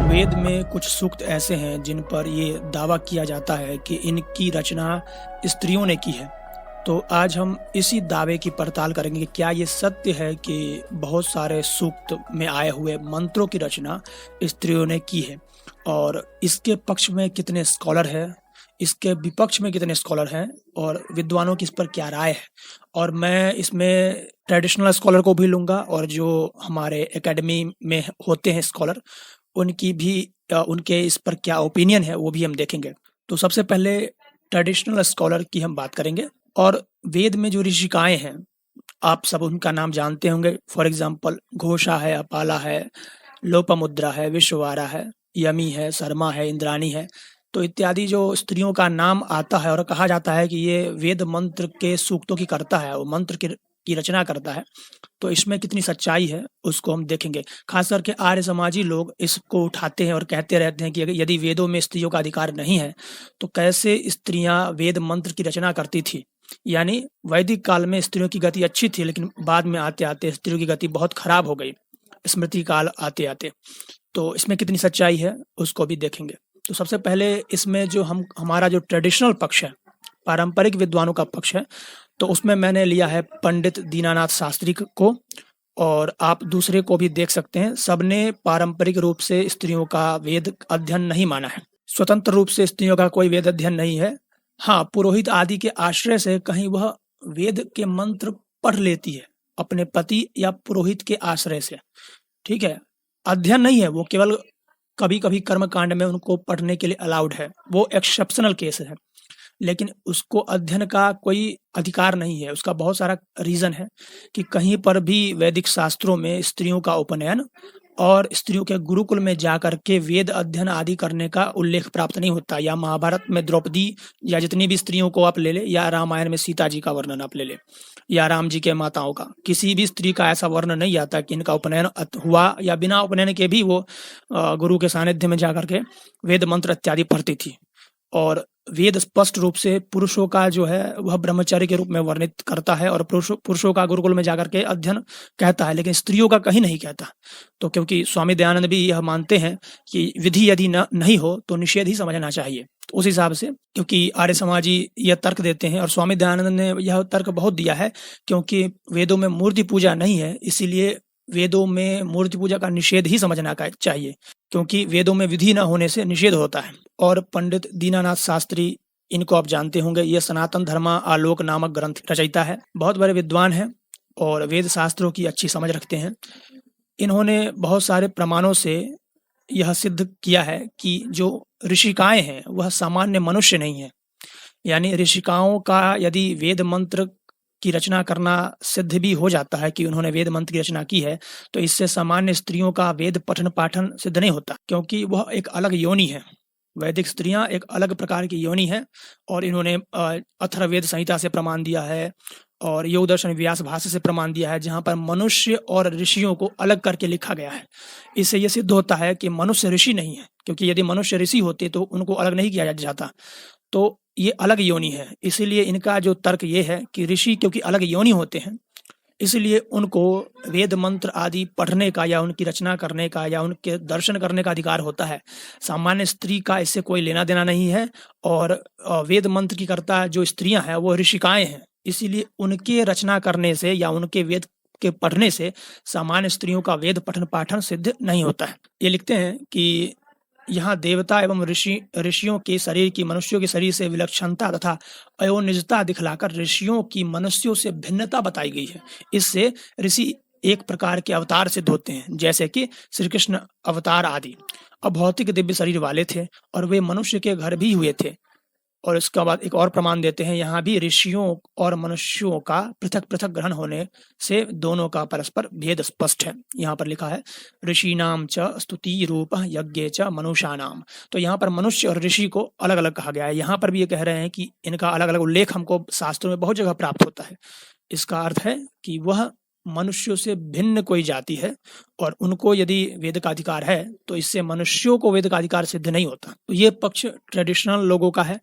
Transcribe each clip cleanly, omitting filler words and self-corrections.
वेद में कुछ सूक्त ऐसे हैं जिन पर ये दावा किया जाता है कि इनकी रचना स्त्रियों ने की है। तो आज हम इसी दावे की पड़ताल करेंगे कि क्या ये सत्य है कि बहुत सारे सूक्त में आए हुए मंत्रों की रचना स्त्रियों ने की है, और इसके पक्ष में कितने स्कॉलर हैं, इसके विपक्ष में कितने स्कॉलर हैं, और विद्वानों की इस पर क्या राय है। और मैं इसमें ट्रेडिशनल स्कॉलर को भी लूँगा, और जो हमारे एकेडमी में होते हैं स्कॉलर, उनकी भी उनके इस पर क्या ओपिनियन है वो भी हम देखेंगे। तो सबसे पहले ट्रेडिशनल स्कॉलर की हम बात करेंगे। और वेद में जो ऋषिकाएँ हैं, आप सब उनका नाम जानते होंगे। फॉर एग्जाम्पल घोषा है, अपाला है, लोपामुद्रा है, विश्ववारा है, यमी है, शर्मा है, इंद्राणी है। तो इत्यादि जो स्त्रियों का नाम आता है और कहा जाता है कि ये वेद मंत्र के सूक्तों की करता है, वो मंत्र की रचना करता है। तो इसमें कितनी सच्चाई है उसको हम देखेंगे। खास करके आर्य समाजी लोग इसको उठाते हैं और कहते रहते हैं कि यदि वेदों में स्त्रियों का अधिकार नहीं है तो कैसे स्त्रियां वेद मंत्र की रचना करती थी। यानी वैदिक काल में स्त्रियों की गति अच्छी थी, लेकिन बाद में आते आते स्त्रियों की गति बहुत खराब हो गई, स्मृति काल आते आते। तो इसमें कितनी सच्चाई है उसको भी देखेंगे। तो सबसे पहले इसमें जो हमारा जो ट्रेडिशनल पक्ष है, पारंपरिक विद्वानों का पक्ष है, तो उसमें मैंने लिया है पंडित दीनानाथ शास्त्री को, और आप दूसरे को भी देख सकते हैं। सबने पारंपरिक रूप से स्त्रियों का वेद अध्ययन नहीं माना है। स्वतंत्र रूप से स्त्रियों का कोई वेद अध्ययन नहीं है। हाँ, पुरोहित आदि के आश्रय से कहीं वह वेद के मंत्र पढ़ लेती है, अपने पति या पुरोहित के आश्रय से। ठीक है, अध्ययन नहीं है, वो केवल कभी कभी कर्म कांड में उनको पढ़ने के लिए अलाउड है, वो एक्सेप्शनल केस है, लेकिन उसको अध्ययन का कोई अधिकार नहीं है। उसका बहुत सारा रीज़न है कि कहीं पर भी वैदिक शास्त्रों में स्त्रियों का उपनयन और स्त्रियों के गुरुकुल में जाकर के वेद अध्ययन आदि करने का उल्लेख प्राप्त नहीं होता। या महाभारत में द्रौपदी या जितनी भी स्त्रियों को आप ले ले, या रामायण में सीता जी का वर्णन आप ले ले, या राम जी के माताओं का, किसी भी स्त्री का ऐसा वर्णन नहीं आता कि इनका उपनयन हुआ, या बिना उपनयन के भी वो गुरु के सानिध्य में जाकर के वेद मंत्र इत्यादि पढ़ती थी। और वेद स्पष्ट रूप से पुरुषों का जो है वह ब्रह्मचारी के रूप में वर्णित करता है, और पुरुषों का गुरुकुल में जाकर के अध्ययन कहता है, लेकिन स्त्रियों का कहीं नहीं कहता। तो क्योंकि स्वामी दयानंद भी यह मानते हैं कि विधि यदि नहीं हो तो निषेध ही समझना चाहिए। तो उस हिसाब से, क्योंकि आर्य समाजी यह तर्क देते हैं, और स्वामी दयानंद ने यह तर्क बहुत दिया है, क्योंकि वेदों में मूर्ति पूजा नहीं है, इसीलिए वेदों में मूर्ति पूजा का निषेध ही समझना चाहिए, क्योंकि वेदों में विधि न होने से निषेध होता है। और पंडित दीनानाथ शास्त्री, इनको आप जानते होंगे, ये सनातन धर्मा आलोक नामक ग्रंथ रचयिता है, बहुत बड़े विद्वान हैं और वेद शास्त्रों की अच्छी समझ रखते हैं। इन्होंने बहुत सारे प्रमाणों से यह सिद्ध किया है कि जो ऋषिकाएं हैं वह सामान्य मनुष्य नहीं है। यानी ऋषिकाओं का यदि वेद मंत्र की रचना करना सिद्ध भी हो जाता है कि उन्होंने वेद मंत्र की रचना की है, तो इससे सामान्य स्त्रियों का वेद पठन पाठन सिद्ध नहीं होता, क्योंकि वह एक अलग योनि है। वैदिक स्त्रियां एक अलग प्रकार की योनि है, और इन्होंने अथर्ववेद संहिता से प्रमाण दिया है, और योग दर्शन व्यास भाष्य से प्रमाण दिया है, जहाँ पर मनुष्य और ऋषियों को अलग करके लिखा गया है। इससे यह सिद्ध होता है कि मनुष्य ऋषि नहीं है, क्योंकि यदि मनुष्य ऋषि होते तो उनको अलग नहीं किया जाता। तो ये अलग योनि है, इसीलिए इनका जो तर्क ये है कि ऋषि क्योंकि अलग योनि होते हैं, इसलिए उनको वेद मंत्र आदि पढ़ने का या उनकी रचना करने का या उनके दर्शन करने का अधिकार होता है। सामान्य स्त्री का इससे कोई लेना देना नहीं है। और वेद मंत्र की कर्ता जो स्त्रियां हैं वो ऋषिकाएं हैं, इसीलिए उनके रचना करने से या उनके वेद के पढ़ने से सामान्य स्त्रियों का वेद पठन पाठन सिद्ध नहीं होता है। ये लिखते हैं कि यहाँ देवता एवं ऋषियों के शरीर की मनुष्यों के शरीर से विलक्षणता तथा अयोनिजता दिखलाकर ऋषियों की मनुष्यों से भिन्नता बताई गई है। इससे ऋषि एक प्रकार के अवतार सिद्ध होते हैं, जैसे कि श्री कृष्ण अवतार आदि अभौतिक दिव्य शरीर वाले थे, और वे मनुष्य के घर भी हुए थे। और इसके बाद एक और प्रमाण देते हैं, यहाँ भी ऋषियों और मनुष्यों का पृथक पृथक ग्रहण होने से दोनों का परस्पर भेद स्पष्ट है। यहाँ पर लिखा है ऋषि नाम च स्तुति रूप यज्ञ च मनुषा नाम। तो यहाँ पर मनुष्य और ऋषि को अलग अलग कहा गया है। यहाँ पर भी ये कह रहे हैं कि इनका अलग अलग उल्लेख हमको शास्त्रों में बहुत जगह प्राप्त होता है। इसका अर्थ है कि वह मनुष्यों से भिन्न कोई जाति है, और उनको यदि वेद का अधिकार है तो इससे मनुष्यों को वेद का अधिकार सिद्ध नहीं होता। तो ये पक्ष ट्रेडिशनल लोगों का है।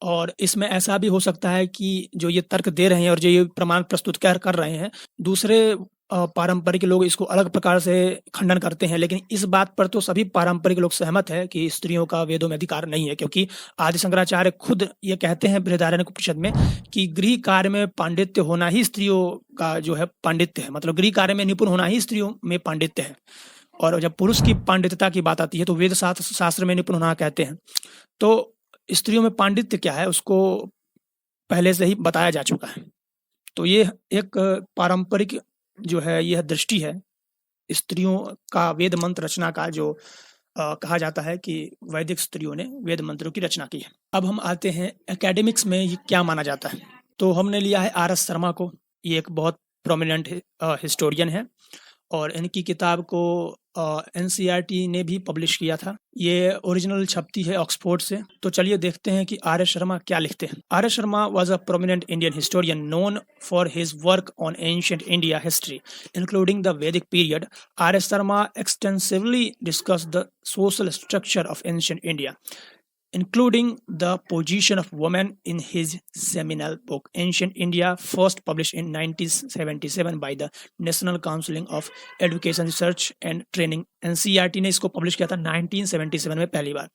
और इसमें ऐसा भी हो सकता है कि जो ये तर्क दे रहे हैं और जो ये प्रमाण प्रस्तुत कर रहे हैं, दूसरे पारंपरिक लोग इसको अलग प्रकार से खंडन करते हैं, लेकिन इस बात पर तो सभी पारंपरिक लोग सहमत है कि स्त्रियों का वेदों में अधिकार नहीं है, क्योंकि आदि शंकराचार्य खुद ये कहते हैं बृहदारण्यक में कि गृह कार्य में पांडित्य होना ही स्त्रियों का जो है पांडित्य है, मतलब गृह कार्य में निपुण होना ही स्त्रियों में पांडित्य है। और जब पुरुष की पांडित्यता की बात आती है तो वेद शास्त्र में निपुण होना कहते हैं। तो स्त्रियों में पांडित्य क्या है उसको पहले से ही बताया जा चुका है। तो ये एक पारंपरिक जो है यह दृष्टि है स्त्रियों का वेद मंत्र रचना का, जो कहा जाता है कि वैदिक स्त्रियों ने वेद मंत्रों की रचना की है। अब हम आते हैं एकेडमिक्स में ये क्या माना जाता है। तो हमने लिया है आर.एस. शर्मा को, ये एक बहुत प्रोमिनेंट हिस्टोरियन है और इनकी किताब को एनसीईआरटी ने भी पब्लिश किया था। ये ओरिजिनल छपती है ऑक्सफोर्ड से। तो चलिए देखते हैं कि आर.एस. शर्मा क्या लिखते हैं। R S. Sharma was a prominent Indian historian known for his work on ancient India history including the Vedic period. R S. Sharma extensively discussed the social structure of ancient India including the position of women in his seminal book Ancient India, first published in 1977 by the National Council of Education Research and Training। NCERT ने इसको publish किया था 1977 में पहली बार।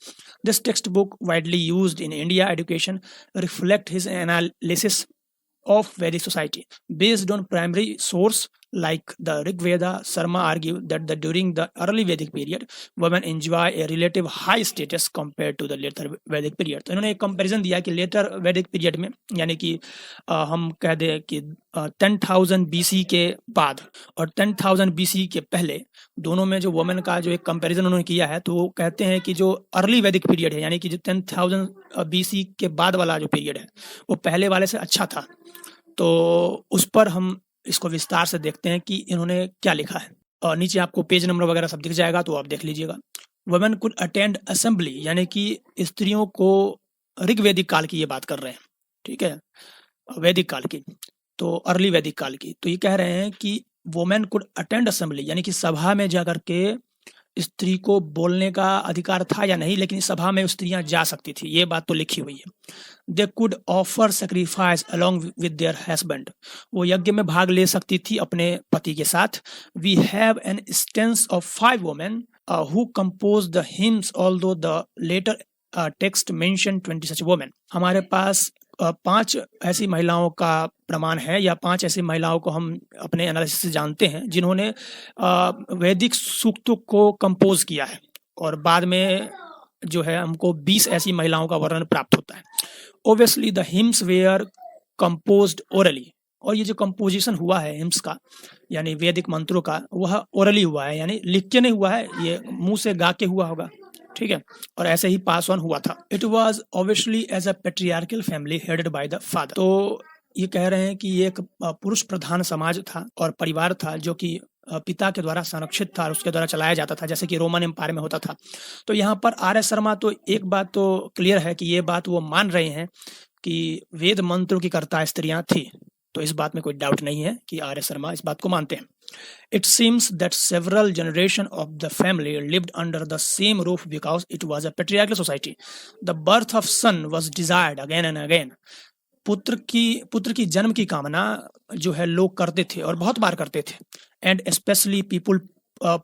This textbook widely used in India education reflect his analysis of Vedic society based on primary source like the Rig Veda. Sharma argued that during the early Vedic period women enjoy a relative high status compared to the later Vedic period। तो इन्होंने एक comparison दिया कि letter वैदिक period में, यानी कि हम कह दें कि 10,000 BC के बाद और 10,000 BC के पहले दोनों में जो वुमेन का जो एक कंपैरिजन उन्होंने किया है, तो वो कहते हैं कि जो अर्ली वैदिक पीरियड है, यानी कि जो 10,000 BC के बाद वाला जो पीरियड है वो पहले वाले से अच्छा था। तो उस पर हम इसको विस्तार से देखते हैं कि इन्होंने क्या लिखा है। और नीचे आपको पेज नंबर वगैरह सब दिख जाएगा, तो आप देख लीजिएगा। वुमेन कुड अटेंड असेंबली, यानी कि स्त्रियों को ऋग्वैदिक काल की ये बात कर रहे हैं, ठीक है, वैदिक काल की, तो अर्ली वैदिक काल की। तो ये कह रहे हैं कि वुमेन कुड अटेंड असेंबली, यानी कि सभा में जाकर के स्त्री को बोलने का अधिकार था या नहीं, लेकिन सभा में स्त्रियां जा सकती थी, ये बात तो लिखी हुई है। They could offer sacrifice along with their husband, वो यज्ञ में भाग ले सकती थी अपने पति के साथ। We have an instance of 5 women who compose the hymns although the later text mention 20 such women. हमारे पास 5 ऐसी महिलाओं का प्रमाण है, या 5 ऐसी महिलाओं को हम अपने एनालिसिस से जानते हैं जिन्होंने वैदिक सूक्तों को कंपोज किया है, और बाद में जो है हमको 20 ऐसी महिलाओं का वर्णन प्राप्त होता है। Obviously the hymns were composed orally, और ये जो कंपोजिशन हुआ है हिम्स का यानी वैदिक मंत्रों का, वह ओरली हुआ है, यानी लिख के नहीं हुआ है, ये मुंह से गा के हुआ होगा, ठीक है, और ऐसे ही पास ऑन हुआ था। It was obviously as a patriarchal family headed by the father. तो ये कह रहे हैं कि ये एक पुरुष प्रधान समाज था और परिवार था जो कि पिता के द्वारा संरक्षित था और उसके द्वारा चलाया जाता था, जैसे कि रोमन एम्पायर में होता था। तो यहाँ पर आर.एस. शर्मा तो एक बात तो क्लियर है कि ये बात वो मान रहे हैं कि वेद मंत्रों की कर्ता स्त्रियां थी, तो इस बात में कोई डाउट नहीं है कि आर.एस. शर्मा इस बात को मानते हैं। It seems that several generations of the family lived under the same roof because it was a patriarchal society. The birth of son was desired again and again. पुत्र की जन्म की कामना जो है लोग करते थे और बहुत बार करते थे। And especially people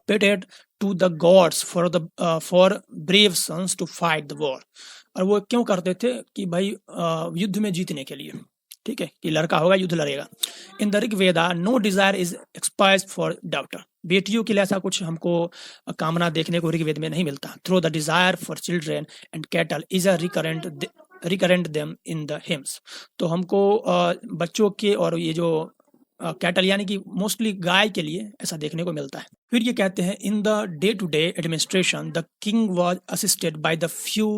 prayed to the gods for brave sons to fight the war. और वो क्यों करते थे कि भाई युद्ध में जीतने के लिए, ठीक है, कि लड़का होगा युद्ध लड़ेगा। In the Rig Veda no desire is expired for daughter, बेटियों के लिए ऐसा कुछ हमको कामना देखने को ऋग्वेद में नहीं मिलता। Through the desire for children and cattle is a recurrent theme in the hymns. तो हमको बच्चों के और ये जो कैटल यानी कि मोस्टली गाय के लिए ऐसा देखने को मिलता है। फिर ये कहते हैं in the day to day administration the king was assisted by the few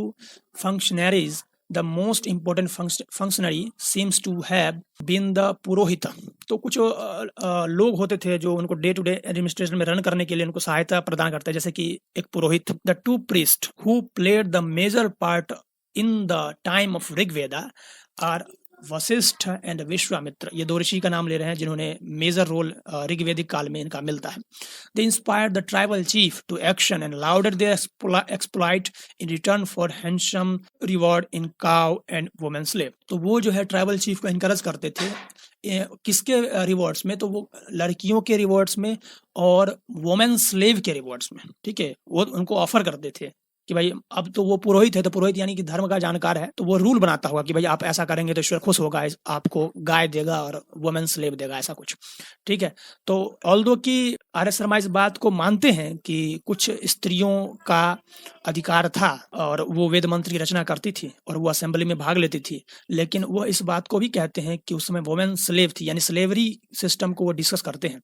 functionaries. The most important functionary seems to have been the purohit. तो कुछ लोग होते थे जो उनको डे टू डे एडमिनिस्ट्रेशन में रन करने के लिए उनको सहायता प्रदान करते हैं, जैसे कि एक पुरोहित। The 2 priests who played the major part in the time of Rigveda are Vashishtha and Vishwamitra. ये 2 ऋषि का नाम ले रहे हैं जिन्होंने मेजर रोल ऋग्वेदिक काल में इनका मिलता है। They inspired the tribal chief to action and lauded their exploit in return for handsome reward in cow and women slave. तो वो जो है ट्राइबल चीफ को इनकरेज करते थे किसके रिवॉर्ड्स में, तो वो लड़कियों के रिवॉर्ड्स में और वुमेन स्लेव के रिवॉर्ड्स में, ठीक है। वो उनको ऑफर करते थे कि भाई अब तो वो पुरोहित है, तो पुरोहित यानी कि धर्म का जानकार है, तो वो रूल बनाता होगा कि भाई आप ऐसा करेंगे तो ईश्वर खुश होगा, आपको गाय देगा और वुमेन स्लेव देगा, ऐसा कुछ, ठीक है। तो ऑल्दो कि आर एस शर्मा इस बात को मानते हैं कि कुछ स्त्रियों का अधिकार था और वो वेद मंत्र की रचना करती थी और वो असेंबली में भाग लेती थी, लेकिन वो इस बात को भी कहते हैं कि उस समय वुमेन स्लेव थी, यानी स्लेवरी सिस्टम को वो डिस्कस करते हैं।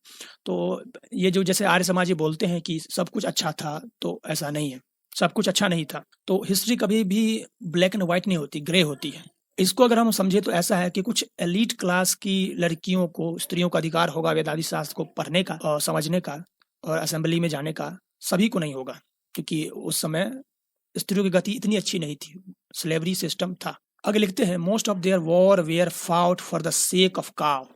तो ये जो जैसे आर्य समाजी बोलते हैं कि सब कुछ अच्छा था, तो ऐसा नहीं है, सब कुछ अच्छा नहीं था। तो हिस्ट्री कभी भी ब्लैक एंड व्हाइट नहीं होती, ग्रे होती है। इसको अगर हम समझे तो ऐसा है कि कुछ एलीट क्लास की लड़कियों को, स्त्रियों का अधिकार होगा वेदादि शास्त्र को पढ़ने का और समझने का और असेंबली में जाने का, सभी को नहीं होगा, क्योंकि उस समय स्त्रियों की गति इतनी अच्छी नहीं थी, स्लेवरी सिस्टम था। आगे लिखते हैं, most of their war were fought for the sake of cow.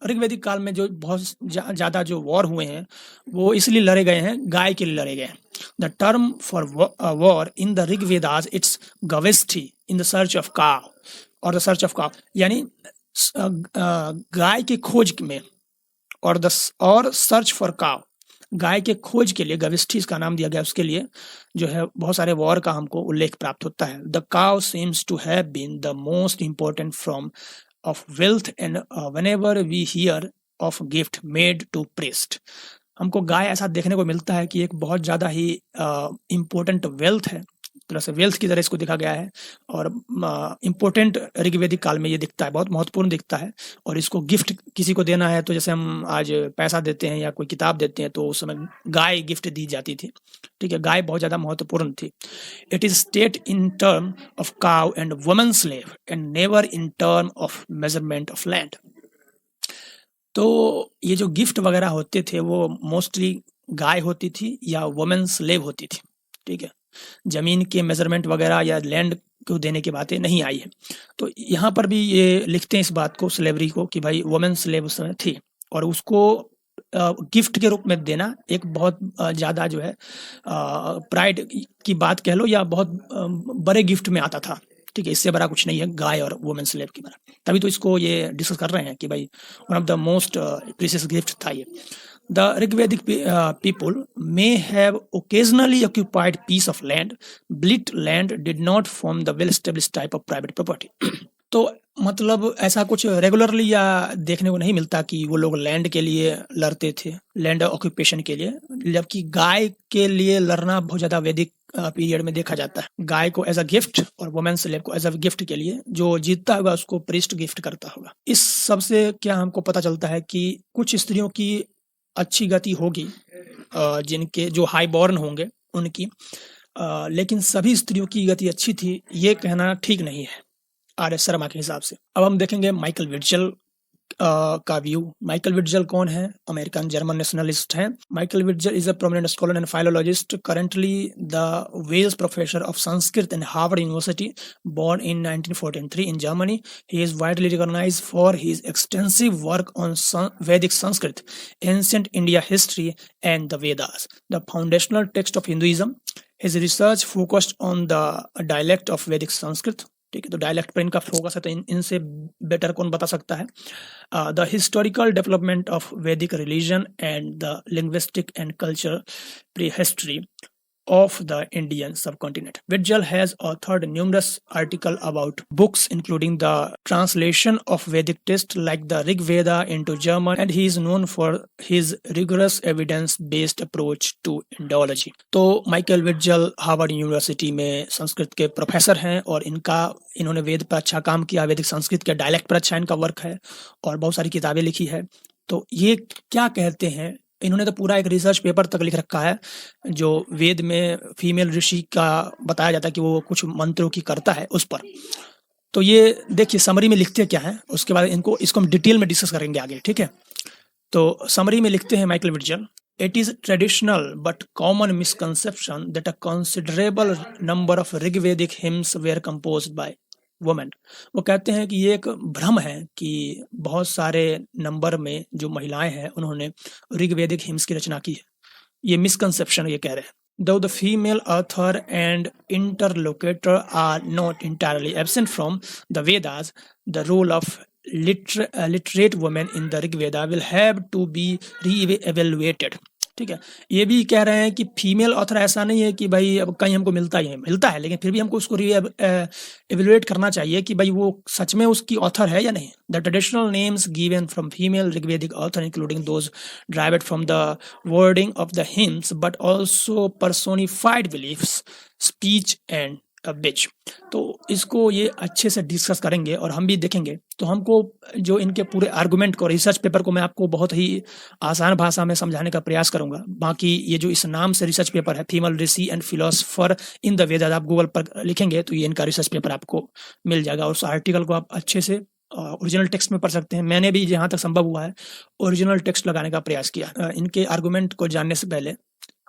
ऋग्वैदिक काल में जो बहुत ज़्यादा जो वॉर हुए हैं वो इसलिए लड़े गए हैं, गाय के लिए लड़े गए हैं। The term for war in the Rigvedas it's gavishti in the search of cow, और द सर्च ऑफ काव यानी गाय के खोज में, और सर्च फॉर काव, गाय के खोज के लिए गविष्ठी इसका नाम दिया गया। उसके लिए जो है बहुत सारे वॉर का हमको उल्लेख प्राप्त होता है। The cow seems to have been the most important from of wealth and whenever we hear of gift made to priest, हमको गाय ऐसा देखने को मिलता है कि एक बहुत ज़्यादा ही इम्पोर्टेंट वेल्थ है, तरह से वेल्थ की तरह इसको देखा गया है, और इम्पोर्टेंट ऋग्वैदिक काल में ये दिखता है, बहुत महत्वपूर्ण दिखता है। और इसको गिफ्ट किसी को देना है तो जैसे हम आज पैसा देते हैं या कोई किताब देते हैं, तो उस समय गाय गिफ्ट दी जाती थी, ठीक है। गाय बहुत ज़्यादा महत्वपूर्ण थी। It is state in term of cow and women slave and never in term of measurement of land. तो ये जो गिफ्ट वगैरह होते थे वो मोस्टली गाय होती थी या वुमेन स्लेव होती थी, ठीक है। जमीन के मेजरमेंट वगैरह या लैंड को देने की बातें नहीं आई है। तो यहाँ पर भी ये लिखते हैं इस बात को, स्लेवरी को, कि भाई वुमेन स्लेव उस समय थी और उसको गिफ्ट के रूप में देना एक बहुत ज़्यादा जो है प्राइड की बात कह लो, या बहुत बड़े गिफ्ट में आता था, ठीक है। इससे बड़ा कुछ नहीं है गाय और वुमेन स्लेव की बड़ा। तभी तो इसको ये डिस्कस कर रहे हैं कि भाई one of the most precious gift था ये। The Rigvedic people may have occasionally occupied piece of land, but land did not form the well-established type of private property. तो मतलब ऐसा कुछ रेगुलरली या देखने को नहीं मिलता कि वो लोग लैंड के लिए लड़ते थे, लैंड ऑक्यूपेशन के लिए, जबकि गाय के लिए लड़ना बहुत ज़्यादा वैदिक पीरियड में देखा जाता है। गाय को एज अ गिफ्ट और वुमेन स्लेव को एज अ गिफ्ट के लिए, जो जीतता होगा उसको प्रीस्ट गिफ्ट करता होगा। इस सब से क्या हमको पता चलता है कि कुछ स्त्रियों की अच्छी गति होगी, जिनके जो हाई बॉर्न होंगे उनकी, लेकिन सभी स्त्रियों की गति अच्छी थी ये कहना ठीक नहीं है आर एस शर्मा के हिसाब से। अब हम देखेंगे माइकल विट्ज़ेल का व्यू। माइकल विट्ज़ेल कौन है? अमेरिकन जर्मन नेशनलिस्ट हैं। Michael Witzel is a prominent scholar and philologist, currently the Wales professor of Sanskrit in Harvard University, born in 1943 in Germany. He is widely recognized for his extensive work on Vedic Sanskrit, ancient India history, and the Vedas, the foundational text of Hinduism. His research focused on the dialect of Vedic Sanskrit. ठीक है, तो dialect पर इनका focus है, तो इनसे better कौन बता सकता है। The historical development of Vedic religion and the linguistic and culture prehistory of the Indian subcontinent. Wittjell has authored numerous articles about books, including the translation of Vedic texts like the Rig Veda into German, and he is known for his rigorous evidence-based approach to Indology. तो Michael विट्ज़ेल Harvard university में संस्कृत के professor हैं और इन्होंने वेद पर अच्छा काम किया, वैदिक संस्कृत के डायलेक्ट पर अच्छा इनका वर्क है और बहुत सारी किताबें लिखी है। तो ये क्या कहते हैं, इन्होंने तो पूरा एक रिसर्च पेपर तक लिख रखा है, जो वेद में फीमेल ऋषि का बताया जाता है कि वो कुछ मंत्रों की करता है उस पर। तो ये देखिए समरी में लिखते क्या है, उसके बाद इसको हम डिटेल में डिस्कस करेंगे आगे, ठीक है। तो समरी में लिखते हैं Michael Witzel, it is traditional but common misconception that a considerable number of Rigvedic hymns were composed by women. वो कहते हैं कि ये एक भ्रम है कि बहुत सारे नंबर में जो महिलाएं हैं उन्होंने ऋग्वेदिक हिम्स की रचना की है, ये मिसकंसेप्शन ये कह रहे हैं। Though the female author and interlocutor are not entirely absent from the Vedas, the role of literate women in the Rig Veda will have to be re-evaluated। ठीक है, ये भी कह रहे हैं कि फीमेल ऑथर ऐसा नहीं है कि भाई अब कहीं हमको मिलता है, लेकिन फिर भी हमको उसको एवेलुएट करना चाहिए कि भाई वो सच में उसकी ऑथर है या नहीं। The traditional names given from female Rigvedic author including those derived from the wording of the hymns but also personified beliefs, speech and bitch. तो इसको ये अच्छे से डिस्कस करेंगे और हम भी देखेंगे। तो हमको जो इनके पूरे आर्गुमेंट को, रिसर्च पेपर को मैं आपको बहुत ही आसान भाषा में समझाने का प्रयास करूंगा। बाकी ये जो इस नाम से रिसर्च पेपर है, female Rishi and philosopher in the Vedas, आप गूगल पर लिखेंगे तो ये इनका रिसर्च पेपर आपको मिल जाएगा और उस आर्टिकल को आप अच्छे से ओरिजिनल टेक्स्ट में पढ़ सकते हैं। मैंने भी जहाँ तक संभव हुआ है ओरिजिनल टेक्स्ट लगाने का प्रयास किया। इनके आर्गुमेंट को जानने से पहले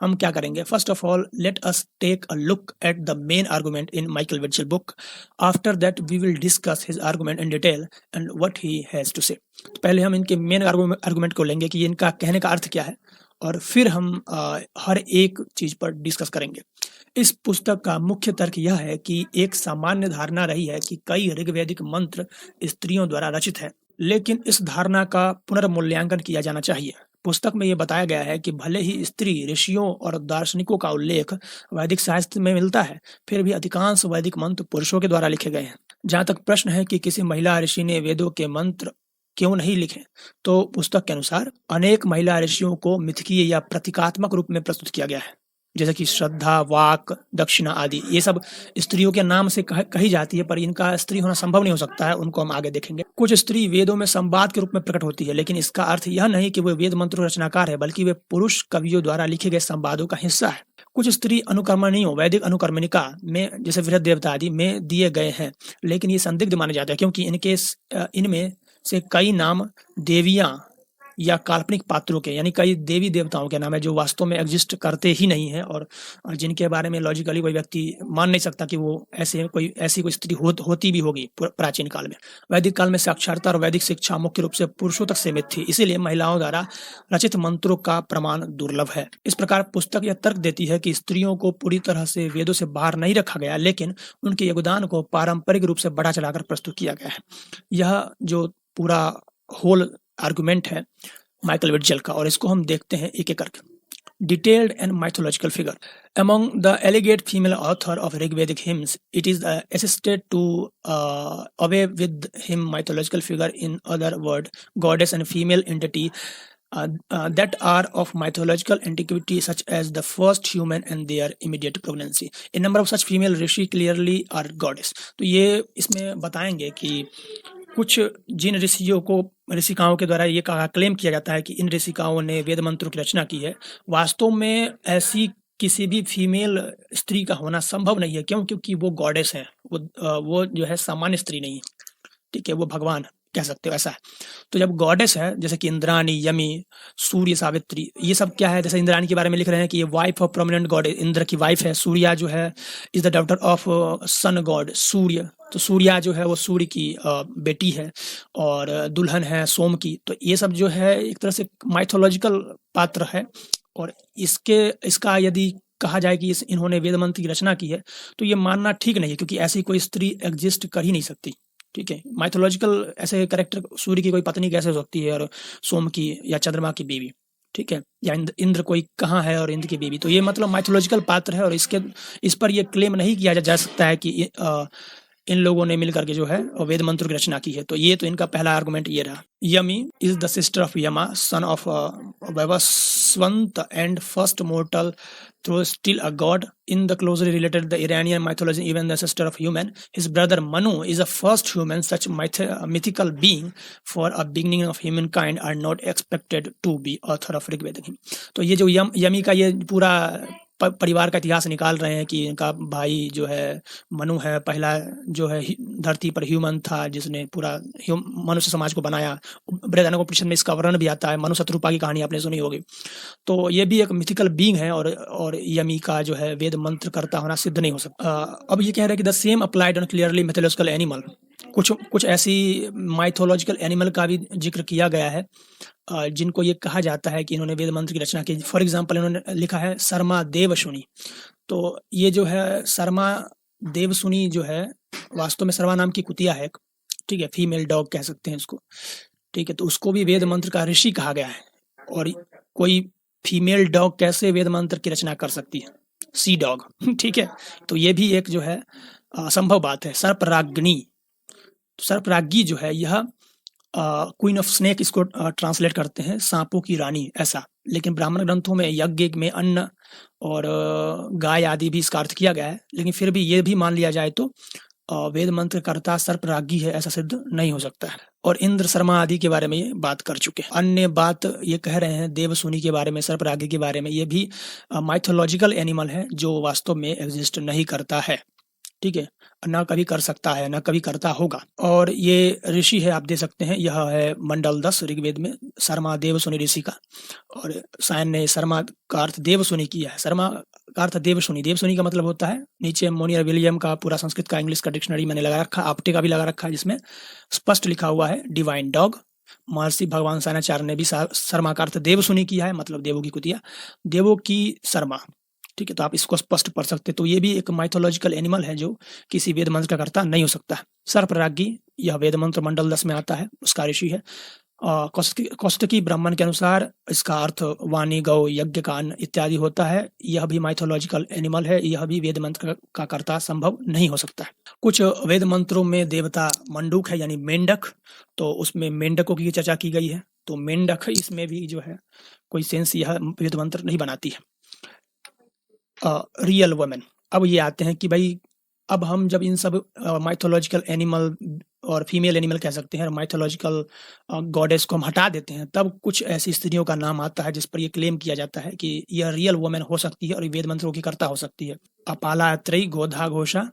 हम क्या करेंगे, first of all let us take a look at the main argument in Michael Witzel book. After that we will discuss his argument in detail and what he has to say. तो पहले हम इनके main argument को लेंगे कि इनका कहने का अर्थ क्या है, और फिर हम हर एक चीज पर डिस्कस करेंगे। इस पुस्तक का मुख्य तर्क यह है कि एक सामान्य धारणा रही है कि कई ऋग्वैदिक मंत्र स्त्रियों द्वारा रचित है, लेकिन इस धारणा का पुनर्मूल्यांकन किया जाना चाहिए। पुस्तक में यह बताया गया है कि भले ही स्त्री ऋषियों और दार्शनिकों का उल्लेख वैदिक साहित्य में मिलता है, फिर भी अधिकांश वैदिक मंत्र पुरुषों के द्वारा लिखे गए हैं। जहाँ तक प्रश्न है कि किसी महिला ऋषि ने वेदों के मंत्र क्यों नहीं लिखे, तो पुस्तक के अनुसार अनेक महिला ऋषियों को मिथकीय या प्रतीकात्मक रूप में प्रस्तुत किया गया है, जैसे कि श्रद्धा, वाक, दक्षिणा आदि। ये सब स्त्रियों के नाम से कही जाती है, पर इनका स्त्री होना संभव नहीं हो सकता है, उनको हम आगे देखेंगे। कुछ स्त्री वेदों में संवाद के रूप में प्रकट होती है, लेकिन इसका अर्थ यह नहीं कि वे वेद मंत्र रचनाकार है, बल्कि वे पुरुष कवियों द्वारा लिखे गए संवादों का हिस्सा है। कुछ स्त्री अनुकर्मणियों, वैदिक अनुकर्मणिका में, जैसे वृहद देवता आदि में दिए गए हैं, लेकिन ये संदिग्ध माने जाते हैं क्योंकि इनमें से कई नाम देवियां या काल्पनिक पात्रों के, यानी कई देवी देवताओं के नाम है जो वास्तव में एग्जिस्ट करते ही नहीं है और जिनके बारे में लॉजिकली कोई व्यक्ति मान नहीं सकता कि वो ऐसी कोई स्त्री होती भी होगी प्राचीन काल में। वैदिक काल में साक्षरता और वैदिक शिक्षा मुख्य रूप से पुरुषों तक सीमित थी, इसीलिए महिलाओं द्वारा रचित मंत्रों का प्रमाण दुर्लभ है। इस प्रकार पुस्तक यह तर्क देती है कि स्त्रियों को पूरी तरह से वेदों से बाहर नहीं रखा गया, लेकिन उनके योगदान को पारंपरिक रूप से बढ़ा चढ़ाकर प्रस्तुत किया गया है। यह जो पूरा होल आर्गुमेंट है माइकल विट्जेल का, और इसको हम देखते हैं एक एक करके। Detailed and mythological figure among the alleged female author of Rigvedic hymns, it is assisted to away with him mythological figure, in other word goddess and female entity that are of mythological antiquity, such as the first human and their immediate pregnancy. A number of such female rishi clearly are goddess. तो ये इसमें बताएंगे कि कुछ जिन ऋषिकाओं के द्वारा ये claim किया जाता है कि इन ऋषिकाओं ने वेद मंत्रों की रचना की है, वास्तव में ऐसी किसी भी फीमेल स्त्री का होना संभव नहीं है। क्यों? क्योंकि वो गॉडेस हैं, वो जो है सामान्य स्त्री नहीं है, ठीक है, वो भगवान कह सकते हो, ऐसा है। तो जब गॉडेस है, जैसे कि इंद्राणी, यमी, सूर्य, सावित्री, ये सब क्या है, जैसे इंद्राणी के बारे में लिख रहे हैं कि ये wife of prominent god, Indra की वाइफ है। सूर्या जो है is the daughter of sun god Surya, तो सूर्या जो है वो सूर्य की बेटी है, और दुल्हन है सोम की। तो ये सब जो है एक तरह से माइथोलॉजिकल पात्र है, और इसका यदि कहा जाए कि इन्होंने वेद मंत्र की रचना की है, तो ये मानना ठीक नहीं है, क्योंकि ऐसी कोई स्त्री एग्जिस्ट कर ही नहीं सकती। ठीक है, माइथोलॉजिकल ऐसे कैरेक्टर, सूर्य की कोई पत्नी कैसे हो सकती है और सोम की या चंद्रमा की बीवी, ठीक है, या इंद्र कोई कहाँ है और इंद्र की बीवी। तो ये मतलब माइथोलॉजिकल पात्र है, और इस पर ये क्लेम नहीं किया जा सकता है कि इन लोगों ने मिलकर के जो है वेद मंत्र की रचना की है। तो ये तो इनका पहला आर्गुमेंट ये रहा। Yami is the sister of Yama, son of Vivasvant and first mortal though still a god. In the closely related the Iranian mythology, even the sister of human, his brother Manu is a first human. Such mythical being for a beginning of humankind are not expected to be author of Rigveda. तो ये जो yummy का ये पूरा परिवार का इतिहास निकाल रहे हैं कि इनका भाई जो है मनु है, पहला जो है धरती पर ह्यूमन था जिसने पूरा मनुष्य समाज को बनाया। बृहदारण्यकोपनिषद में इसका वर्णन भी आता है, मनु शत्रुपा की कहानी आपने सुनी होगी। तो ये भी एक मिथिकल बीइंग है, और यमी का जो है वेद मंत्र करता होना सिद्ध नहीं हो सकता। अब ये कह रहे हैं कि the same applied on clearly mythological animal. कुछ ऐसी माइथोलॉजिकल एनिमल का भी जिक्र किया गया है जिनको ये कहा जाता है कि इन्होंने वेद मंत्र की रचना की। फॉर एग्जाम्पल इन्होंने लिखा है शर्मा देवशुनि। तो ये जो है शर्मा देवशुनि जो है वास्तव में शर्मा नाम की कुतिया है, ठीक है, फीमेल डॉग कह सकते हैं उसको, ठीक है, तो उसको भी वेद मंत्र का ऋषि कहा गया है। और कोई फीमेल डॉग कैसे वेद मंत्र की रचना कर सकती है, सी डॉग ठीक है, तो ये भी एक जो है असंभव बात है। सर्पराग्नि, सर्परागी जो है यह क्वीन ऑफ स्नेक इसको ट्रांसलेट करते हैं, सांपों की रानी ऐसा, लेकिन ब्राह्मण ग्रंथों में यज्ञ में अन्न और गाय आदि भी इसका अर्थ किया गया है, लेकिन फिर भी ये भी मान लिया जाए तो वेद मंत्र कर्ता सर्परागी है ऐसा सिद्ध नहीं हो सकता है। और इंद्र शर्मा आदि के बारे में ये बात कर चुके हैं। अन्य बात ये कह रहे हैं देवसुनी के बारे में, सर्परागी के बारे में, ये भी माइथोलॉजिकल एनिमल है जो वास्तव में एग्जिस्ट नहीं करता है, ठीक है, ना कभी कर सकता है, ना कभी करता होगा। और ये ऋषि है, आप दे सकते हैं, यह है मंडल 10 ऋग्वेद में, शर्मा देवसुनि ऋषि का। और सायन ने शर्मा का अर्थ देवसुनि किया है, शर्मा का अर्थ देवसुनि, देवसुनि का मतलब होता है, नीचे मोनियर विलियम का पूरा संस्कृत का इंग्लिश का डिक्शनरी मैंने लगा रखा, आपटे का भी लगा रखा है, जिसमें स्पष्ट लिखा हुआ है डिवाइन डॉग। महर्षि भगवान सायणाचार्य ने भी शर्मा का अर्थ देवसुनि किया है, मतलब देवों की कुतिया, देवों की शर्मा, ठीक है, तो आप इसको स्पष्ट पढ़ सकते हैं। तो ये भी एक माइथोलॉजिकल एनिमल है जो किसी वेद मंत्र का कर्ता नहीं हो सकता। सर्परागी यह वेद मंत्र मंडल 10 में आता है, उसका ऋषि है। कौस्तुकी ब्राह्मण के अनुसार इसका अर्थ वाणी, गौ, यज्ञ का अन्न इत्यादि होता है। यह भी माइथोलॉजिकल एनिमल है, यह भी वेद मंत्र का कर्ता संभव नहीं हो सकता है। कुछ वेद मंत्रों में देवता मंडूक है यानी मेंढक, तो उसमें मेंढकों की चर्चा की गई है, तो मेंढक इसमें भी जो है कोई सेंस यह वेद मंत्र नहीं बनाती है। रियल वुमेन, अब ये आते हैं कि भाई अब हम जब इन सब माइथोलॉजिकल एनिमल और फीमेल एनिमल कह सकते हैं, माइथोलॉजिकल गॉडेस को हम हटा देते हैं, तब कुछ ऐसी स्त्रियों का नाम आता है जिस पर ये क्लेम किया जाता है कि यह रियल वुमेन हो सकती है और वेद मंत्रों की कर्ता हो सकती है। अपालात्रयी, गोधा घोषा,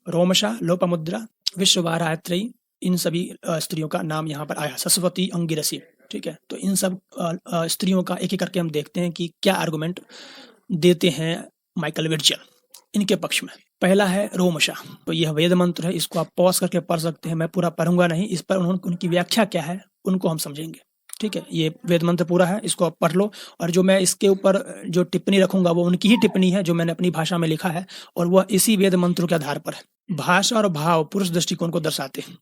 रोमशा, लोपामुद्रा, विश्ववारात्रयी, इन सभी स्त्रियों का नाम यहाँ पर आया, सरस्वती, अंगिरसी, ठीक है। तो इन सब स्त्रियों का एक एक करके हम देखते हैं कि क्या आर्गुमेंट देते हैं माइकल विर्जिल इनके पक्ष में। पहला है रोमशा, तो यह वेद मंत्र है, इसको आप पॉज करके पढ़ सकते हैं, मैं पूरा पढ़ूंगा नहीं, इस पर उनकी व्याख्या क्या है उनको हम समझेंगे, ठीक है। ये वेद मंत्र पूरा है, इसको आप पढ़ लो, और जो मैं इसके ऊपर जो टिप्पणी रखूंगा वो उनकी ही टिप्पणी है जो मैंने अपनी भाषा में लिखा है, और वह इसी वेद मंत्रों के आधार पर है। भाषा और भाव पुरुष दृष्टिकोण को दर्शाते हैं।